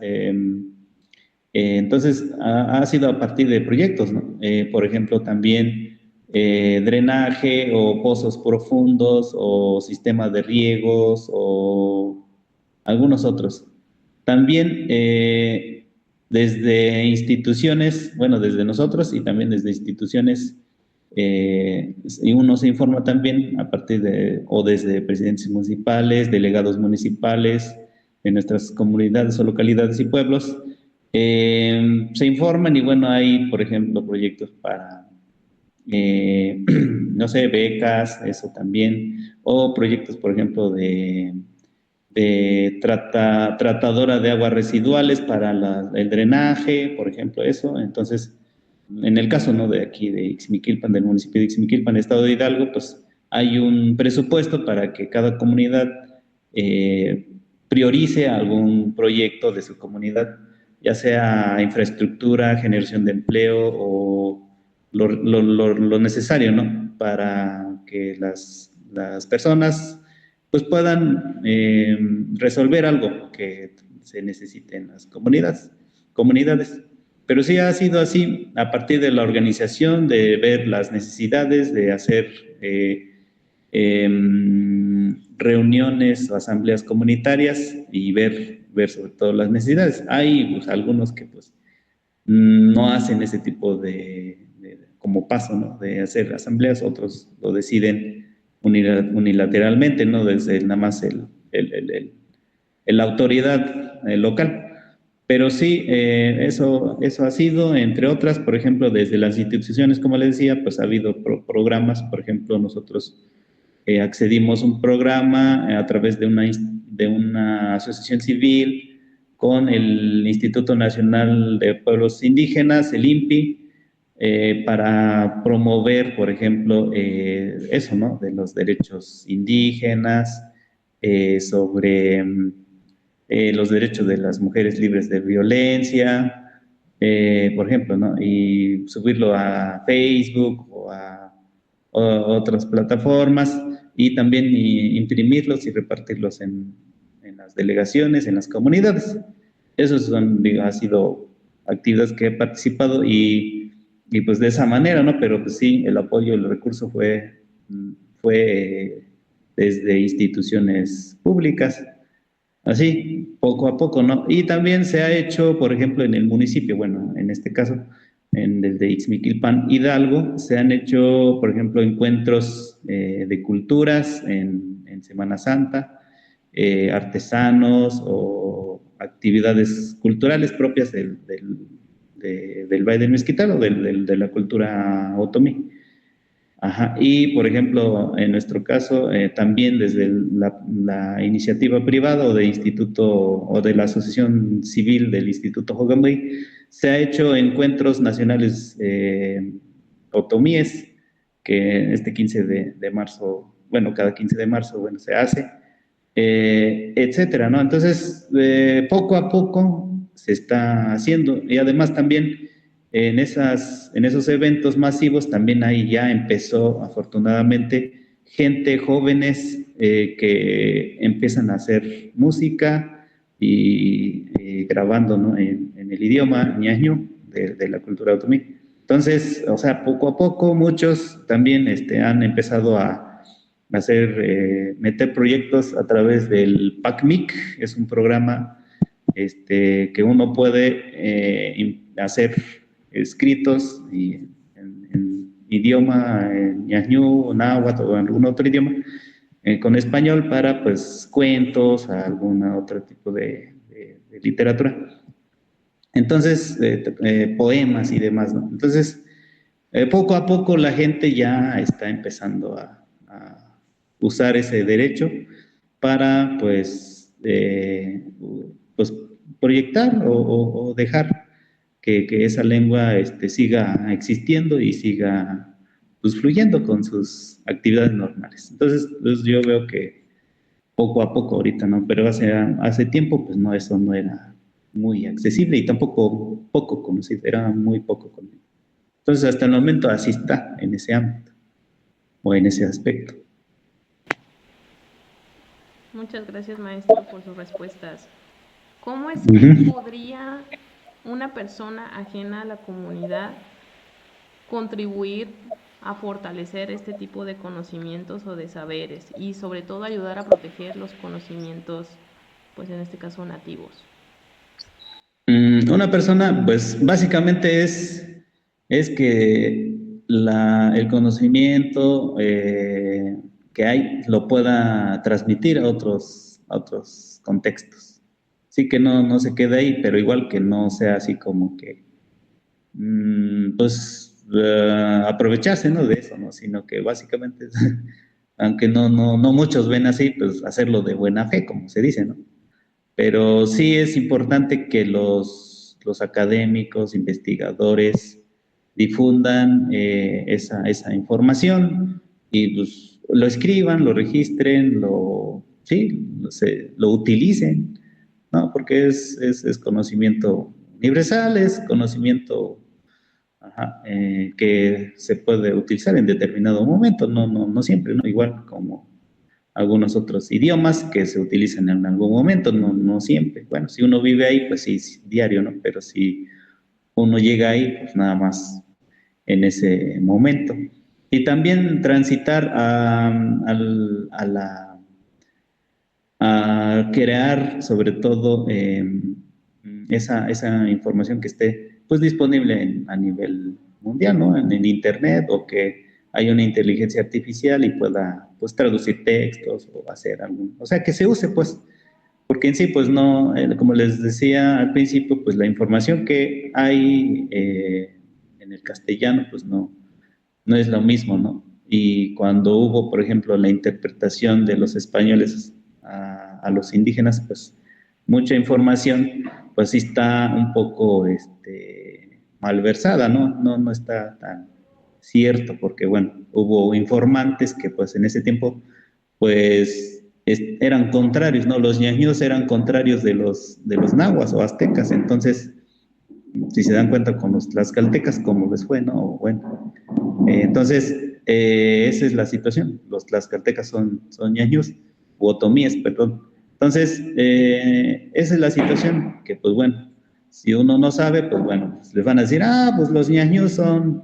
Entonces, ha sido a partir de proyectos, ¿no? Por ejemplo, también drenaje o pozos profundos o sistemas de riegos o algunos otros. También desde instituciones, bueno, desde nosotros y también desde instituciones, y uno se informa también a partir o desde presidentes municipales, delegados municipales, en nuestras comunidades o localidades y pueblos, se informan y bueno, hay, por ejemplo, proyectos para, no sé, becas, eso también, o proyectos, por ejemplo, de tratadora de aguas residuales para el drenaje, por ejemplo, eso. Entonces, en el caso, ¿no? De aquí, de Ixmiquilpan, del municipio de Ixmiquilpan, estado de Hidalgo, pues hay un presupuesto para que cada comunidad eh, priorice algún proyecto de su comunidad, ya sea infraestructura, generación de empleo o lo necesario, ¿no? Para que las personas pues puedan resolver algo que se necesite en las comunidades. Pero sí ha sido así a partir de la organización, de ver las necesidades, de hacer eh, reuniones o asambleas comunitarias y ver sobre todo las necesidades. Hay pues, algunos que pues no hacen ese tipo como paso, ¿no? De hacer asambleas, otros lo deciden unilateralmente, ¿no? Desde nada más la autoridad local. Pero sí, eso ha sido, entre otras, por ejemplo, desde las instituciones, como les decía, pues ha habido programas, por ejemplo, nosotros accedimos a un programa a través de una asociación civil con el Instituto Nacional de Pueblos Indígenas, el INPI, para promover, por ejemplo, eso, ¿no? De los derechos indígenas, sobre los derechos de las mujeres libres de violencia, por ejemplo, ¿no? Y subirlo a Facebook o otras plataformas y también imprimirlos y repartirlos en las delegaciones, en las comunidades. Esos son, digo, ha sido actividades que he participado y pues de esa manera, ¿no? Pero pues sí, el apoyo, el recurso fue desde instituciones públicas. Así, poco a poco, ¿no? Y también se ha hecho, por ejemplo, en el municipio, bueno, en este caso, en el de Ixmiquilpan, Hidalgo, se han hecho, por ejemplo, encuentros de culturas en Semana Santa, artesanos o actividades culturales propias del Valle del Mezquital o de la cultura otomí. Ajá. Y, por ejemplo, en nuestro caso, también desde la iniciativa privada o de instituto o de la asociación civil del Instituto Hoganbay, se ha hecho encuentros nacionales otomíes, que este 15 de marzo, bueno, cada 15 de marzo, bueno, se hace, etcétera, ¿no? Entonces, poco a poco se está haciendo y además también en esos eventos masivos también ahí ya empezó afortunadamente gente, jóvenes que empiezan a hacer música y grabando, ¿no? en el idioma ñañú de la cultura otomí. Entonces, o sea, poco a poco muchos también han empezado meter proyectos a través del PACMIC, es un programa que uno puede hacer escritos en idioma, en ñañú, náhuatl o en algún otro idioma, con español para pues cuentos, algún otro tipo de literatura. Entonces, poemas y demás, ¿no? Entonces, poco a poco la gente ya está empezando a usar ese derecho para, pues proyectar o dejar que esa lengua siga existiendo y siga pues, fluyendo con sus actividades normales. Entonces, pues, yo veo que poco a poco ahorita, ¿no? Pero hace tiempo, pues no, eso no era muy accesible y tampoco poco conocido, era muy poco conocido. Entonces, hasta el momento así está en ese ámbito o en ese aspecto. Muchas gracias, maestro, por sus respuestas. ¿Cómo es que podría una persona ajena a la comunidad contribuir a fortalecer este tipo de conocimientos o de saberes y sobre todo ayudar a proteger los conocimientos, pues en este caso nativos? Una persona, pues básicamente es que el conocimiento que hay lo pueda transmitir a otros contextos. Sí, que no se quede ahí, pero igual que no sea así como que, pues, aprovecharse, ¿no? De eso, ¿no? Sino que básicamente, aunque no muchos ven así, pues hacerlo de buena fe, como se dice, ¿no? Pero sí es importante que los académicos, investigadores difundan esa información y pues, lo escriban, lo registren, lo utilicen, ¿no? Porque es conocimiento universal, es conocimiento que se puede utilizar en determinado momento, no siempre, ¿no? Igual como algunos otros idiomas que se utilizan en algún momento, no siempre. Bueno, si uno vive ahí, pues sí, diario, ¿no? Pero si uno llega ahí, pues nada más en ese momento. Y también transitar a crear, sobre todo, esa información que esté pues, disponible a nivel mundial, ¿no? En el Internet o que haya una inteligencia artificial y pueda pues, traducir textos o hacer algún... O sea, que se use, pues, porque en sí, pues no, como les decía al principio, pues la información que hay en el castellano, pues no es lo mismo, ¿no? Y cuando hubo, por ejemplo, la interpretación de los españoles a los indígenas, pues mucha información, pues sí está un poco malversada, ¿no? No está tan cierto, porque bueno, hubo informantes que pues en ese tiempo, pues eran contrarios, ¿no? Los ñaños eran contrarios de los nahuas o aztecas, entonces, si se dan cuenta con los tlaxcaltecas, cómo les fue, ¿no? Bueno, entonces, esa es la situación. Los tlaxcaltecas son ñañús, u otomíes, perdón. Entonces, esa es la situación, que pues bueno, si uno no sabe, pues bueno, pues les van a decir, pues los ñañús son,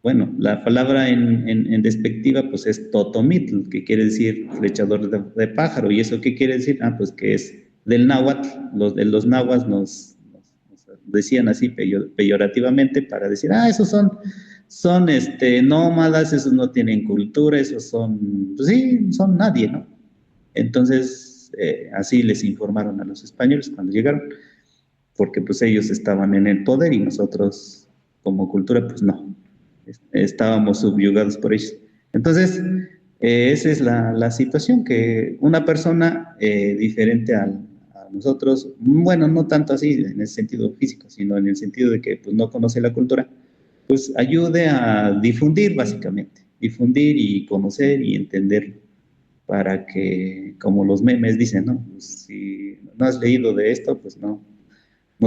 bueno, la palabra en despectiva pues es totomitl, que quiere decir flechador de pájaro. ¿Y eso qué quiere decir? Pues que es del náhuatl. Los náhuatl nos decían así peyorativamente para decir, esos son nómadas, esos no tienen cultura, esos son, pues sí, son nadie, ¿no? Entonces, así les informaron a los españoles cuando llegaron, porque pues ellos estaban en el poder y nosotros como cultura, pues no, estábamos subyugados por ellos. Entonces, esa es la situación, que una persona diferente a nosotros, bueno, no tanto así en el sentido físico, sino en el sentido de que pues, no conoce la cultura, pues ayude a difundir básicamente, difundir y conocer y entender para que, como los memes dicen, ¿no? Pues, si no has leído de esto, pues no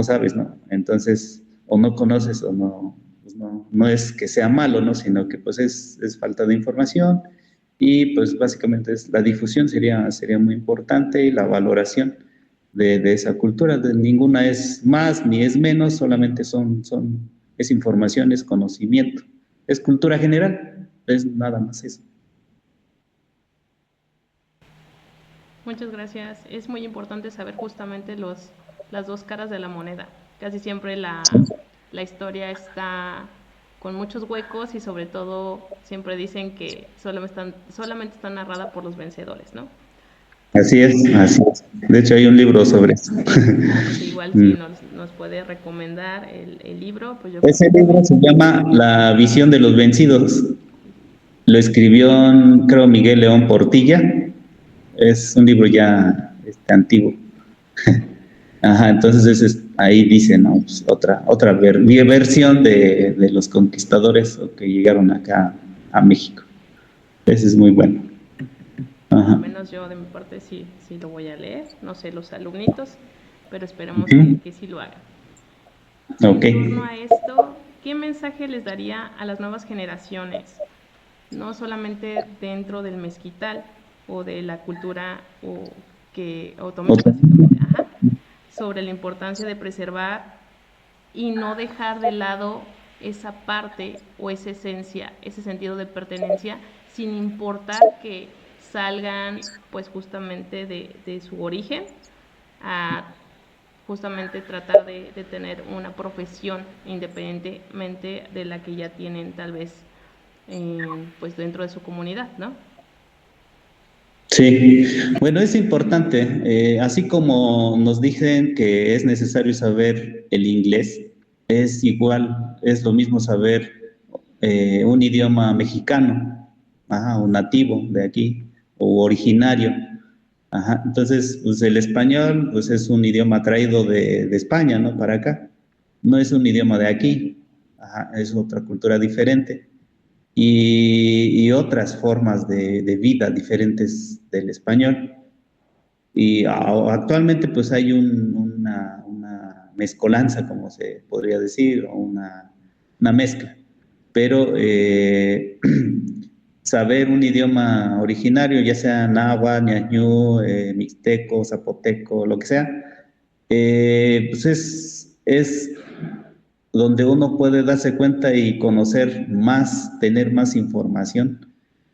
sabes, ¿no? Entonces, o no conoces o pues no es que sea malo, ¿no? Sino que pues es falta de información y pues básicamente la difusión sería muy importante y la valoración de esa cultura. Ninguna es más ni es menos, solamente es información, es conocimiento, es cultura general, es nada más eso. Muchas gracias. Es muy importante saber justamente las dos caras de la moneda. Casi siempre la historia está con muchos huecos y sobre todo siempre dicen que solamente está narrada por los vencedores, ¿no? Así es, así es. De hecho, hay un libro sobre eso. Pues igual si Mm. nos puede recomendar el libro, pues yo creo Ese que libro se llama La visión de los vencidos. Lo escribió, creo, Miguel León Portilla. Es un libro ya antiguo. Ajá, entonces ahí dice, ¿no? Pues versión de los conquistadores o que llegaron acá a México. Ese es muy bueno. al Ajá. menos yo de mi parte sí lo voy a leer, no sé los alumnitos, pero esperemos Ujú. que sí lo hagan. En Ok. torno a esto, ¿qué mensaje les daría a las nuevas generaciones? No solamente dentro del mezquital o de la cultura otomí, Otra. básicamente, ajá, sobre la importancia de preservar y no dejar de lado esa parte o esa esencia, ese sentido de pertenencia, sin importar que salgan pues justamente de su origen a justamente tratar de tener una profesión independientemente de la que ya tienen tal vez pues dentro de su comunidad, ¿no? Sí, bueno, es importante. Así como nos dicen que es necesario saber el inglés, es igual, es lo mismo saber un idioma mexicano, ajá, o nativo de aquí, o originario. Ajá. Entonces, pues el español, pues es un idioma traído de España, ¿no? Para acá. No es un idioma de aquí. Ajá, es otra cultura diferente y otras formas de vida diferentes del español. Y actualmente pues hay una mezcolanza, como se podría decir, o una mezcla. Pero saber un idioma originario, ya sea náhuatl, ñañú, mixteco, zapoteco, lo que sea, pues es donde uno puede darse cuenta y conocer más, tener más información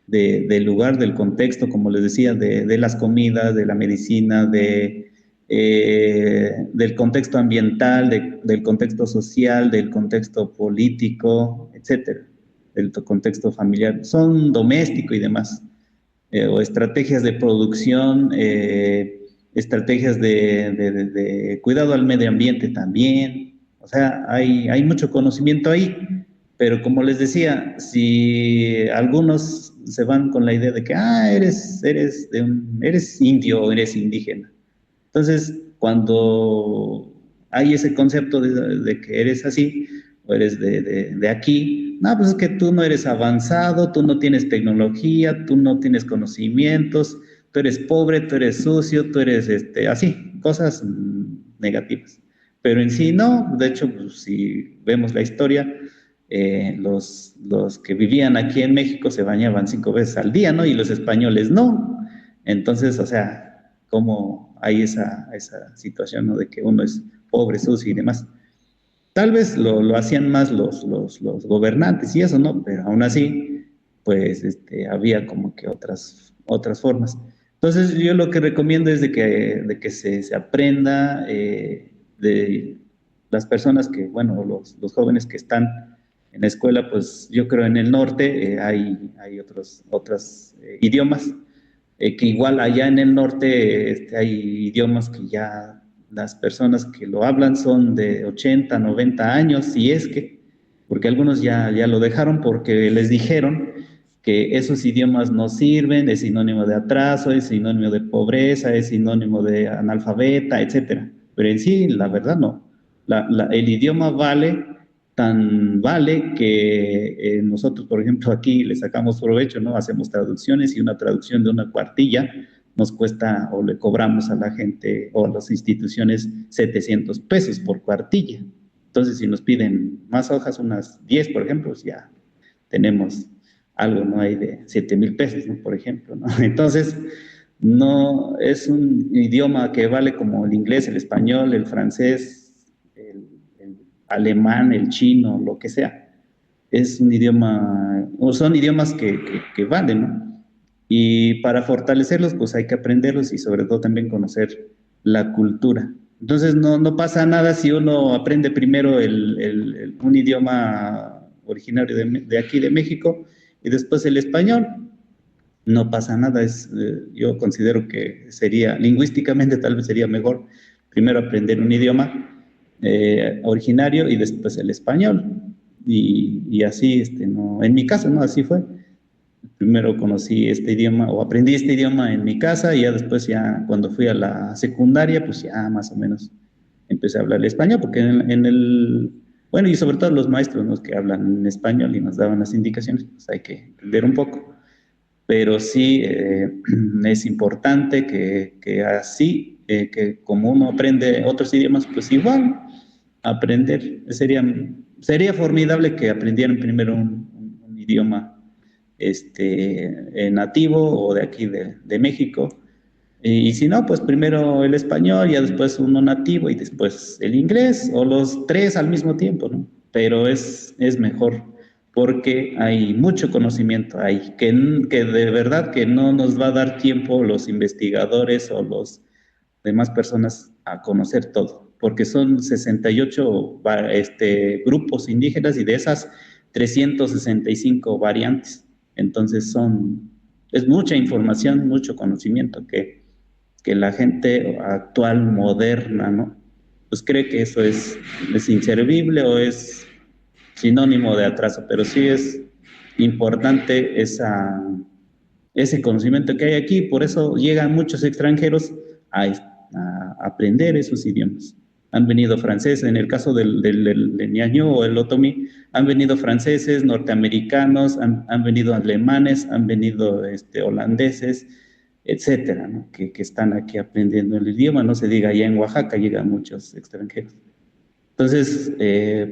del lugar, del contexto, como les decía, de las comidas, de la medicina, del contexto ambiental, del contexto social, del contexto político, etcétera, del contexto familiar, son doméstico y demás, o estrategias de producción, estrategias de cuidado al medio ambiente también. O sea, hay mucho conocimiento ahí, pero como les decía, si algunos se van con la idea de que, eres indio o eres indígena. Entonces, cuando hay ese concepto de que eres así, o eres de aquí, no, pues es que tú no eres avanzado, tú no tienes tecnología, tú no tienes conocimientos, tú eres pobre, tú eres sucio, tú eres así, cosas negativas. Pero en sí no, de hecho, pues, si vemos la historia, los que vivían aquí en México se bañaban 5 veces al día, ¿no? Y los españoles no. Entonces, o sea, ¿cómo hay esa situación, ¿no? De que uno es pobre, sucio y demás? Tal vez lo hacían más los gobernantes y eso, ¿no? Pero aún así, pues había como que otras formas. Entonces, yo lo que recomiendo es de que se aprenda de las personas que, bueno, los jóvenes que están en la escuela, pues yo creo en el norte hay otros idiomas, que igual allá en el norte hay idiomas que ya las personas que lo hablan son de 80, 90 años, si es que, porque algunos ya lo dejaron porque les dijeron que esos idiomas no sirven, es sinónimo de atraso, es sinónimo de pobreza, es sinónimo de analfabeta, etcétera. Pero en sí, la verdad no. El idioma tan vale que nosotros, por ejemplo, aquí le sacamos provecho, ¿no? Hacemos traducciones y una traducción de una cuartilla nos cuesta o le cobramos a la gente o a las instituciones 700 pesos por cuartilla. Entonces, si nos piden más hojas, unas 10, por ejemplo, pues ya tenemos algo, ¿no? Hay de 7,000 pesos, ¿no? Por ejemplo, ¿no? Entonces, no es un idioma que vale como el inglés, el español, el francés, el alemán, el chino, lo que sea. Es un idioma, o son idiomas que valen, ¿no? Y para fortalecerlos, pues hay que aprenderlos y sobre todo también conocer la cultura. Entonces no pasa nada si uno aprende primero un idioma originario de aquí de México y después el español. No pasa nada, yo considero que sería, lingüísticamente tal vez sería mejor primero aprender un idioma originario y después el español. Y así, no, en mi caso, ¿no? Así fue. Primero conocí este idioma o aprendí este idioma en mi casa y ya después ya cuando fui a la secundaria, pues ya más o menos empecé a hablar español, porque bueno, y sobre todo los maestros, ¿no? Que hablan en español y nos daban las indicaciones, pues hay que entender un poco. Pero sí es importante que así, que como uno aprende otros idiomas, pues igual aprender. Sería formidable que aprendieran primero un idioma nativo o de aquí de México. Y si no, pues primero el español, ya después uno nativo y después el inglés, o los tres al mismo tiempo, ¿no? Pero es mejor porque hay mucho conocimiento ahí, que de verdad que no nos va a dar tiempo los investigadores o los demás personas a conocer todo, porque son 68 grupos indígenas y de esas 365 variantes. Entonces es mucha información, mucho conocimiento que la gente actual, moderna, ¿no? Pues cree que eso es inservible o es sinónimo de atraso, pero sí es importante ese conocimiento que hay aquí, por eso llegan muchos extranjeros a aprender esos idiomas. Han venido franceses, en el caso del Ñaño o el Otomí, han venido franceses, norteamericanos, han venido alemanes, han venido holandeses, etcétera, ¿no? Que están aquí aprendiendo el idioma, no se diga, allá en Oaxaca llegan muchos extranjeros. Entonces,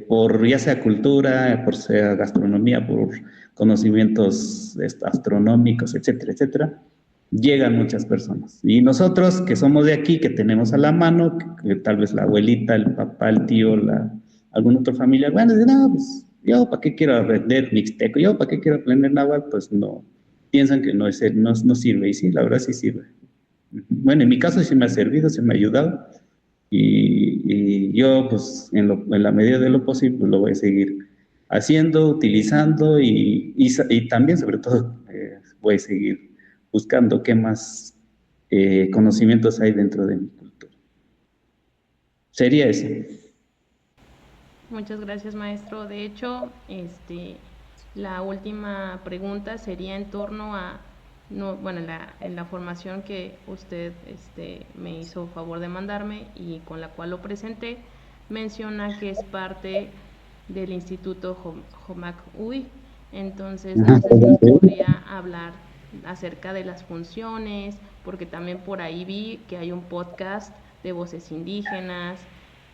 por ya sea cultura, por sea gastronomía, por conocimientos astronómicos, etcétera, etcétera, llegan muchas personas. Y nosotros que somos de aquí, que tenemos a la mano, que tal vez la abuelita, el papá, el tío, algún otro familiar, bueno, dice, no, pues yo para qué quiero aprender mixteco, yo para qué quiero aprender náhuatl, pues no, piensan que no sirve, y sí, la verdad sí sirve. Bueno, en mi caso sí me ha servido, sí me ha ayudado, y yo, pues, en la medida de lo posible, pues, lo voy a seguir haciendo, utilizando y también, sobre todo, voy a seguir buscando qué más conocimientos hay dentro de mi cultura. Sería eso. Muchas gracias, maestro. De hecho, la última pregunta sería en torno a, no, bueno, en la formación que usted me hizo favor de mandarme y con la cual lo presenté, menciona que es parte del Instituto Jomac Uy. Entonces, no sé si nos podría hablar acerca de las funciones, porque también por ahí vi que hay un podcast de voces indígenas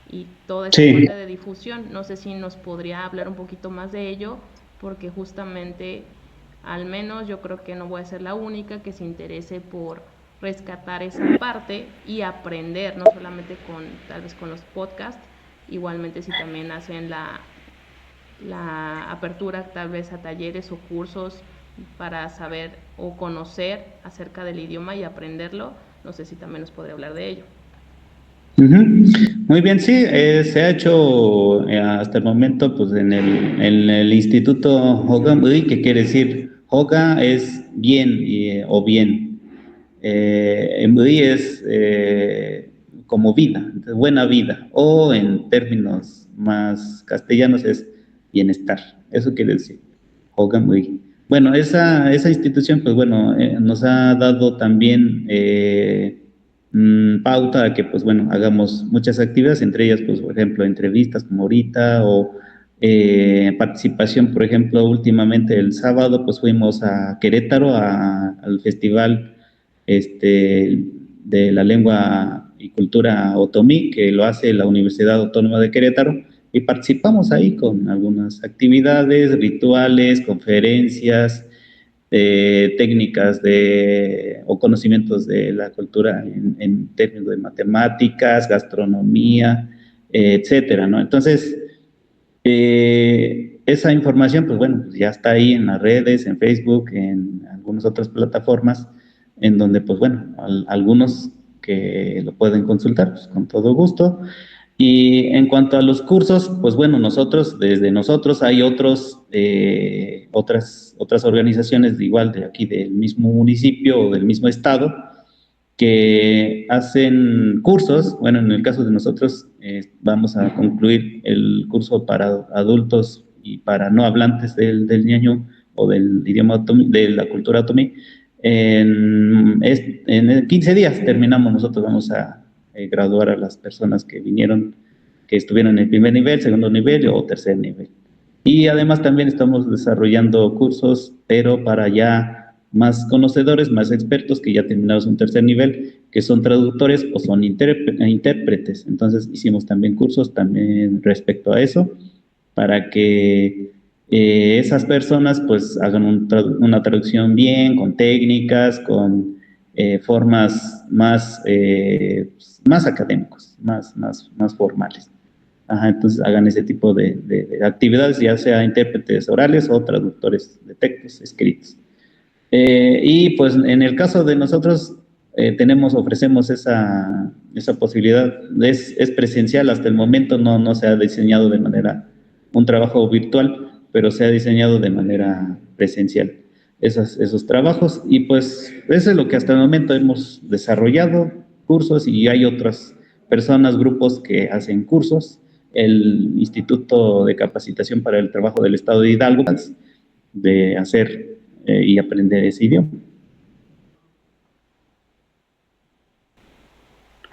y toda esa Sí. parte de difusión. No sé si nos podría hablar un poquito más de ello, porque justamente, al menos yo creo que no voy a ser la única que se interese por rescatar esa parte y aprender, no solamente tal vez con los podcasts, igualmente si también hacen la apertura tal vez a talleres o cursos para saber o conocer acerca del idioma y aprenderlo, no sé si también nos podría hablar de ello. Muy bien, sí, se ha hecho hasta el momento pues en el Instituto Hoga Mui, que quiere decir Hoga es bien o bien. Mui es como vida, entonces, buena vida, o en términos más castellanos es bienestar, eso quiere decir Hoga Mui. Bueno, esa institución, pues bueno, nos ha dado también pauta a que, pues bueno, hagamos muchas actividades, entre ellas, pues, por ejemplo, entrevistas como ahorita o participación, por ejemplo, últimamente el sábado, pues fuimos a Querétaro al festival de la lengua y cultura otomí, que lo hace la Universidad Autónoma de Querétaro, y participamos ahí con algunas actividades, rituales, conferencias, técnicas o conocimientos de la cultura en términos de matemáticas, gastronomía, etcétera, ¿no? Entonces, esa información, pues bueno, pues ya está ahí en las redes, en Facebook, en algunas otras plataformas, en donde, pues bueno, algunos que lo pueden consultar, pues con todo gusto. Y en cuanto a los cursos, pues bueno, desde nosotros hay otras organizaciones de igual de aquí del mismo municipio o del mismo estado que hacen cursos. Bueno, en el caso de nosotros vamos a concluir el curso para adultos y para no hablantes del ñañú o del idioma otomí, de la cultura otomí. En 15 días terminamos, nosotros vamos a graduar a las personas que vinieron, que estuvieron en el primer nivel, segundo nivel o tercer nivel. Y además también estamos desarrollando cursos, pero para ya más conocedores, más expertos que ya terminaron un tercer nivel, que son traductores o son intérpretes. Entonces hicimos también cursos también respecto a eso, para que esas personas pues hagan una traducción bien, con técnicas, con formas más académicos, más formales. Ajá, entonces hagan ese tipo de actividades, ya sea intérpretes orales o traductores de textos escritos. Y pues en el caso de nosotros ofrecemos esa posibilidad, es presencial hasta el momento, no se ha diseñado de manera, un trabajo virtual, pero se ha diseñado de manera presencial esos trabajos, y pues eso es lo que hasta el momento hemos desarrollado, cursos, y hay otras personas, grupos que hacen cursos. El Instituto de Capacitación para el Trabajo del Estado de Hidalgo, de hacer y aprender ese idioma.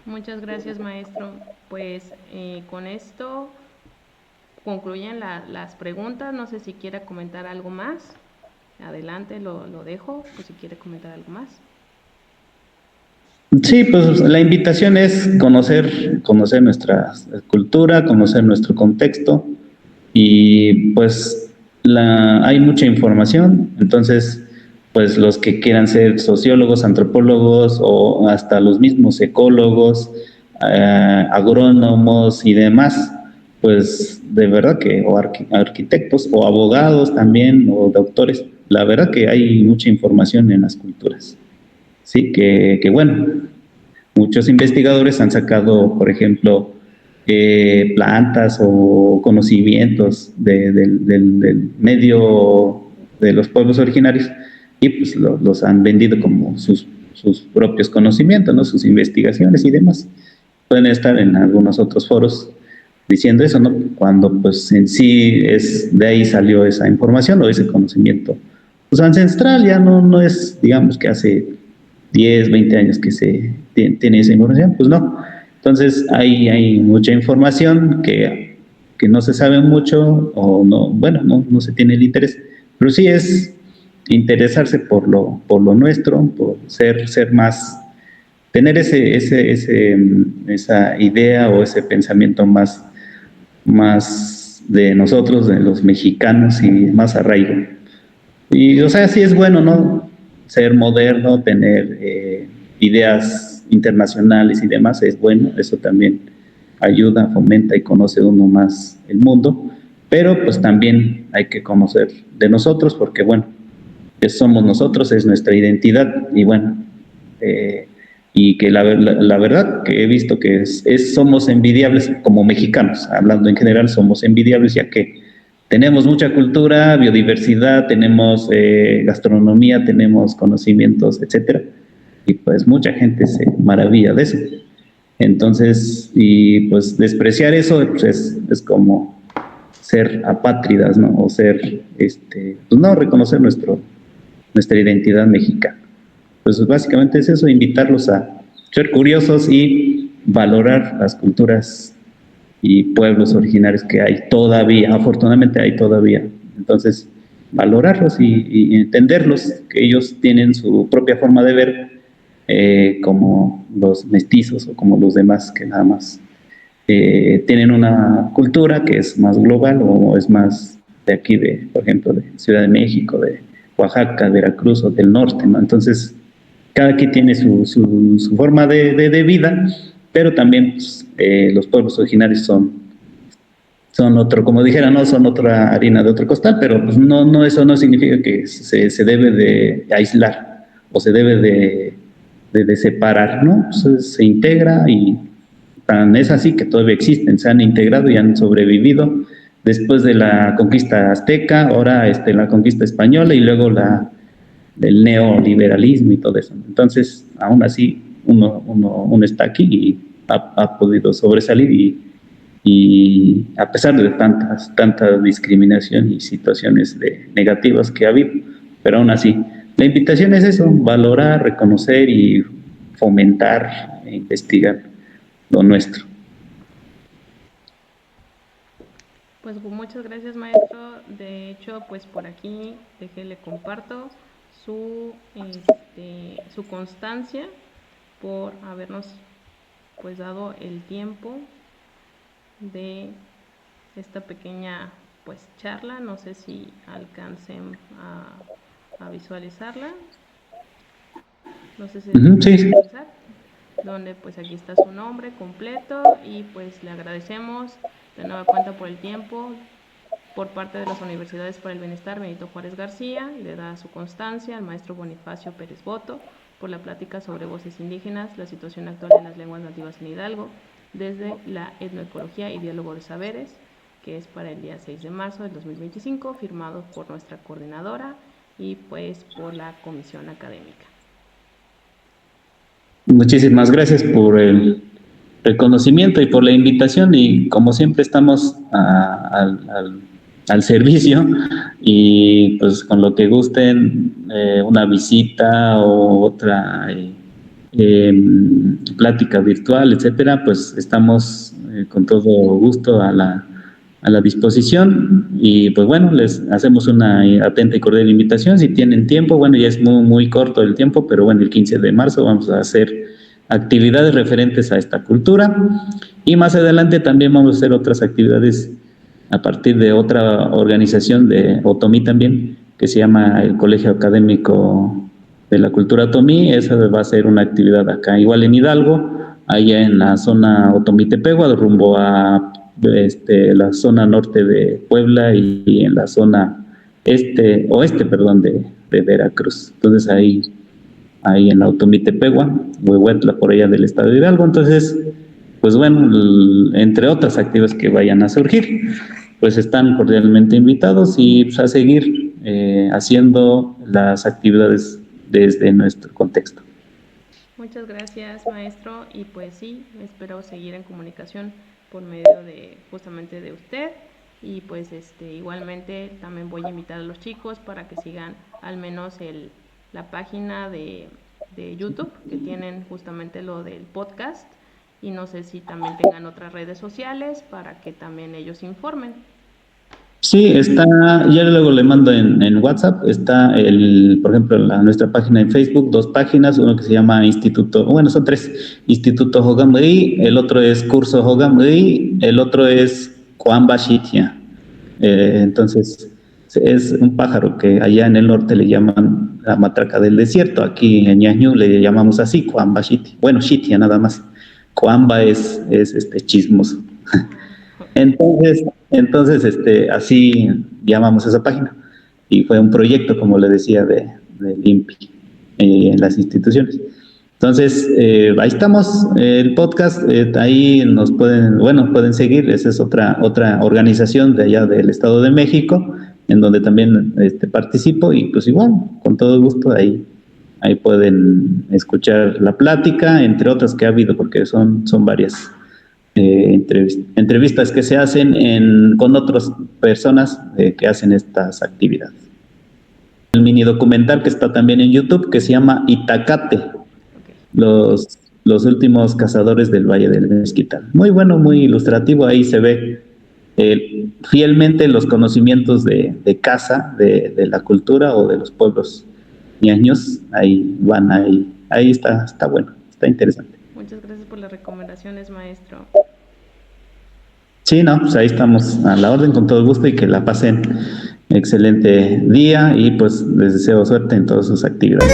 Muchas gracias, maestro. Pues con esto concluyen las preguntas. No sé si quiere comentar algo más. Adelante, lo dejo, o si quiere comentar algo más. Sí, pues la invitación es conocer nuestra cultura, conocer nuestro contexto, y pues hay mucha información. Entonces pues los que quieran ser sociólogos, antropólogos o hasta los mismos ecólogos, agrónomos y demás, pues de verdad que, o arquitectos o abogados también, o doctores, la verdad que hay mucha información en las culturas. Sí, que bueno, muchos investigadores han sacado, por ejemplo, plantas o conocimientos del medio de los pueblos originarios, y pues los han vendido como sus propios conocimientos, ¿no? Sus investigaciones y demás. Pueden estar en algunos otros foros diciendo eso, ¿no? Cuando pues en sí de ahí salió esa información o ese conocimiento pues ancestral, ya no es, digamos, que hace 10, 20 años que se tiene esa información, pues no. Entonces hay mucha información que no se sabe mucho, o no, bueno, no se tiene el interés, pero sí es interesarse por lo nuestro, por ser más, tener esa idea o ese pensamiento más de nosotros, de los mexicanos, y más arraigo. Y, o sea, sí es bueno, ¿no? Ser moderno, tener ideas internacionales y demás, es bueno, eso también ayuda, fomenta y conoce uno más el mundo, pero pues también hay que conocer de nosotros, porque bueno, somos nosotros, es nuestra identidad, y bueno, y que la verdad que he visto que somos envidiables como mexicanos, hablando en general, somos envidiables, ya que tenemos mucha cultura, biodiversidad, tenemos gastronomía, tenemos conocimientos, etcétera, y pues mucha gente se maravilla de eso. Entonces, y pues despreciar eso pues es como ser apátridas, ¿no? O ser, pues no reconocer nuestra identidad mexicana. Pues básicamente es eso, invitarlos a ser curiosos y valorar las culturas y pueblos originarios que hay todavía, afortunadamente hay todavía. Entonces, valorarlos y entenderlos, que ellos tienen su propia forma de ver, como los mestizos o como los demás, que nada más tienen una cultura que es más global o es más de aquí, por ejemplo, de Ciudad de México, de Oaxaca, Veracruz o del norte, ¿no? Entonces, cada quien tiene su forma de vida, pero también pues, los pueblos originarios son son otro, como dijera, no son otra harina de otro costal, pero pues no, eso no significa que se debe de aislar o se debe de separar, ¿no? Se integra y tan es así que todavía existen, se han integrado y han sobrevivido después de la conquista azteca, ahora la conquista española y luego del neoliberalismo y todo eso. Entonces, aún así, uno está aquí y ha podido sobresalir y a pesar de tanta discriminación y situaciones negativas que ha habido, pero aún así, la invitación es eso, valorar, reconocer y fomentar e investigar lo nuestro. Pues muchas gracias, maestro. De hecho, pues por aquí le comparto su constancia por habernos pues dado el tiempo de esta pequeña pues charla. No sé si alcancen a visualizarla. No sé si sí. Donde pues aquí está su nombre completo y pues le agradecemos de nueva cuenta por el tiempo por parte de las Universidades para el Bienestar Benito Juárez García. Le da su constancia al maestro Bonifacio Pérez Boto por la plática sobre voces indígenas, la situación actual de las lenguas nativas en Hidalgo, desde la etnoecología y diálogo de saberes, que es para el día 6 de marzo del 2025, firmado por nuestra coordinadora y pues por la comisión académica. Muchísimas gracias por el reconocimiento y por la invitación, y como siempre estamos al servicio, y pues con lo que gusten, una visita o otra plática virtual, etcétera, pues estamos con todo gusto a la disposición. Y pues bueno, les hacemos una atenta y cordial invitación. Si tienen tiempo, bueno, ya es muy, muy corto el tiempo, pero bueno, el 15 de marzo vamos a hacer actividades referentes a esta cultura, y más adelante también vamos a hacer otras actividades a partir de otra organización de Otomí también, que se llama el Colegio Académico de la Cultura Otomí. Esa va a ser una actividad acá igual en Hidalgo, allá en la zona Otomí-Tepehua, rumbo a la zona norte de Puebla y en la zona oeste de Veracruz. Entonces ahí en la Otomí-Tepehua, Huehuetla, por allá del estado de Hidalgo. Entonces, pues bueno, entre otras actividades que vayan a surgir, pues están cordialmente invitados, y pues a seguir haciendo las actividades desde nuestro contexto. Muchas gracias, maestro, y pues sí, espero seguir en comunicación por medio de justamente de usted, y pues igualmente también voy a invitar a los chicos para que sigan al menos la página de YouTube, que tienen justamente lo del podcast, y no sé si también tengan otras redes sociales para que también ellos informen. Sí, está, ya luego le mando en WhatsApp, está por ejemplo, nuestra página en Facebook, 2 páginas, uno que se llama son 3, Instituto Hogamui, el otro es Curso Hogamui, el otro es Coamba Xitia. Entonces, es un pájaro que allá en el norte le llaman la matraca del desierto, aquí en Ñañú le llamamos así, Coamba Xitia. Bueno, Xitia nada más, Coamba es chismoso. Entonces, así llamamos esa página, y fue un proyecto, como le decía, de INPI en las instituciones. Entonces, ahí estamos, el podcast, ahí nos pueden seguir. Esa es otra organización de allá del Estado de México, en donde también participo, y pues igual, con todo gusto, ahí pueden escuchar la plática, entre otras que ha habido, porque son varias entrevistas que se hacen con otras personas que hacen estas actividades. El mini documental que está también en YouTube, que se llama Itacate, los últimos cazadores del Valle del Mezquital. Muy bueno, muy ilustrativo. Ahí se ve fielmente los conocimientos de caza, de la cultura o de los pueblos ñaños. Ahí está bueno, está interesante. Muchas gracias por las recomendaciones, maestro. Sí, pues ahí estamos a la orden, con todo gusto, y que la pasen excelente día, y pues les deseo suerte en todas sus actividades.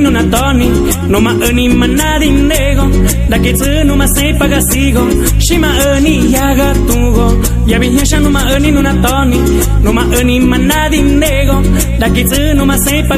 nuna toni no ma ani manadi nego da ke tsu no ma sei pagasigo shima ani yaga tugo ya vinya no ma ani nuna toni no ma ani manadi nego da ke tsu no ma sei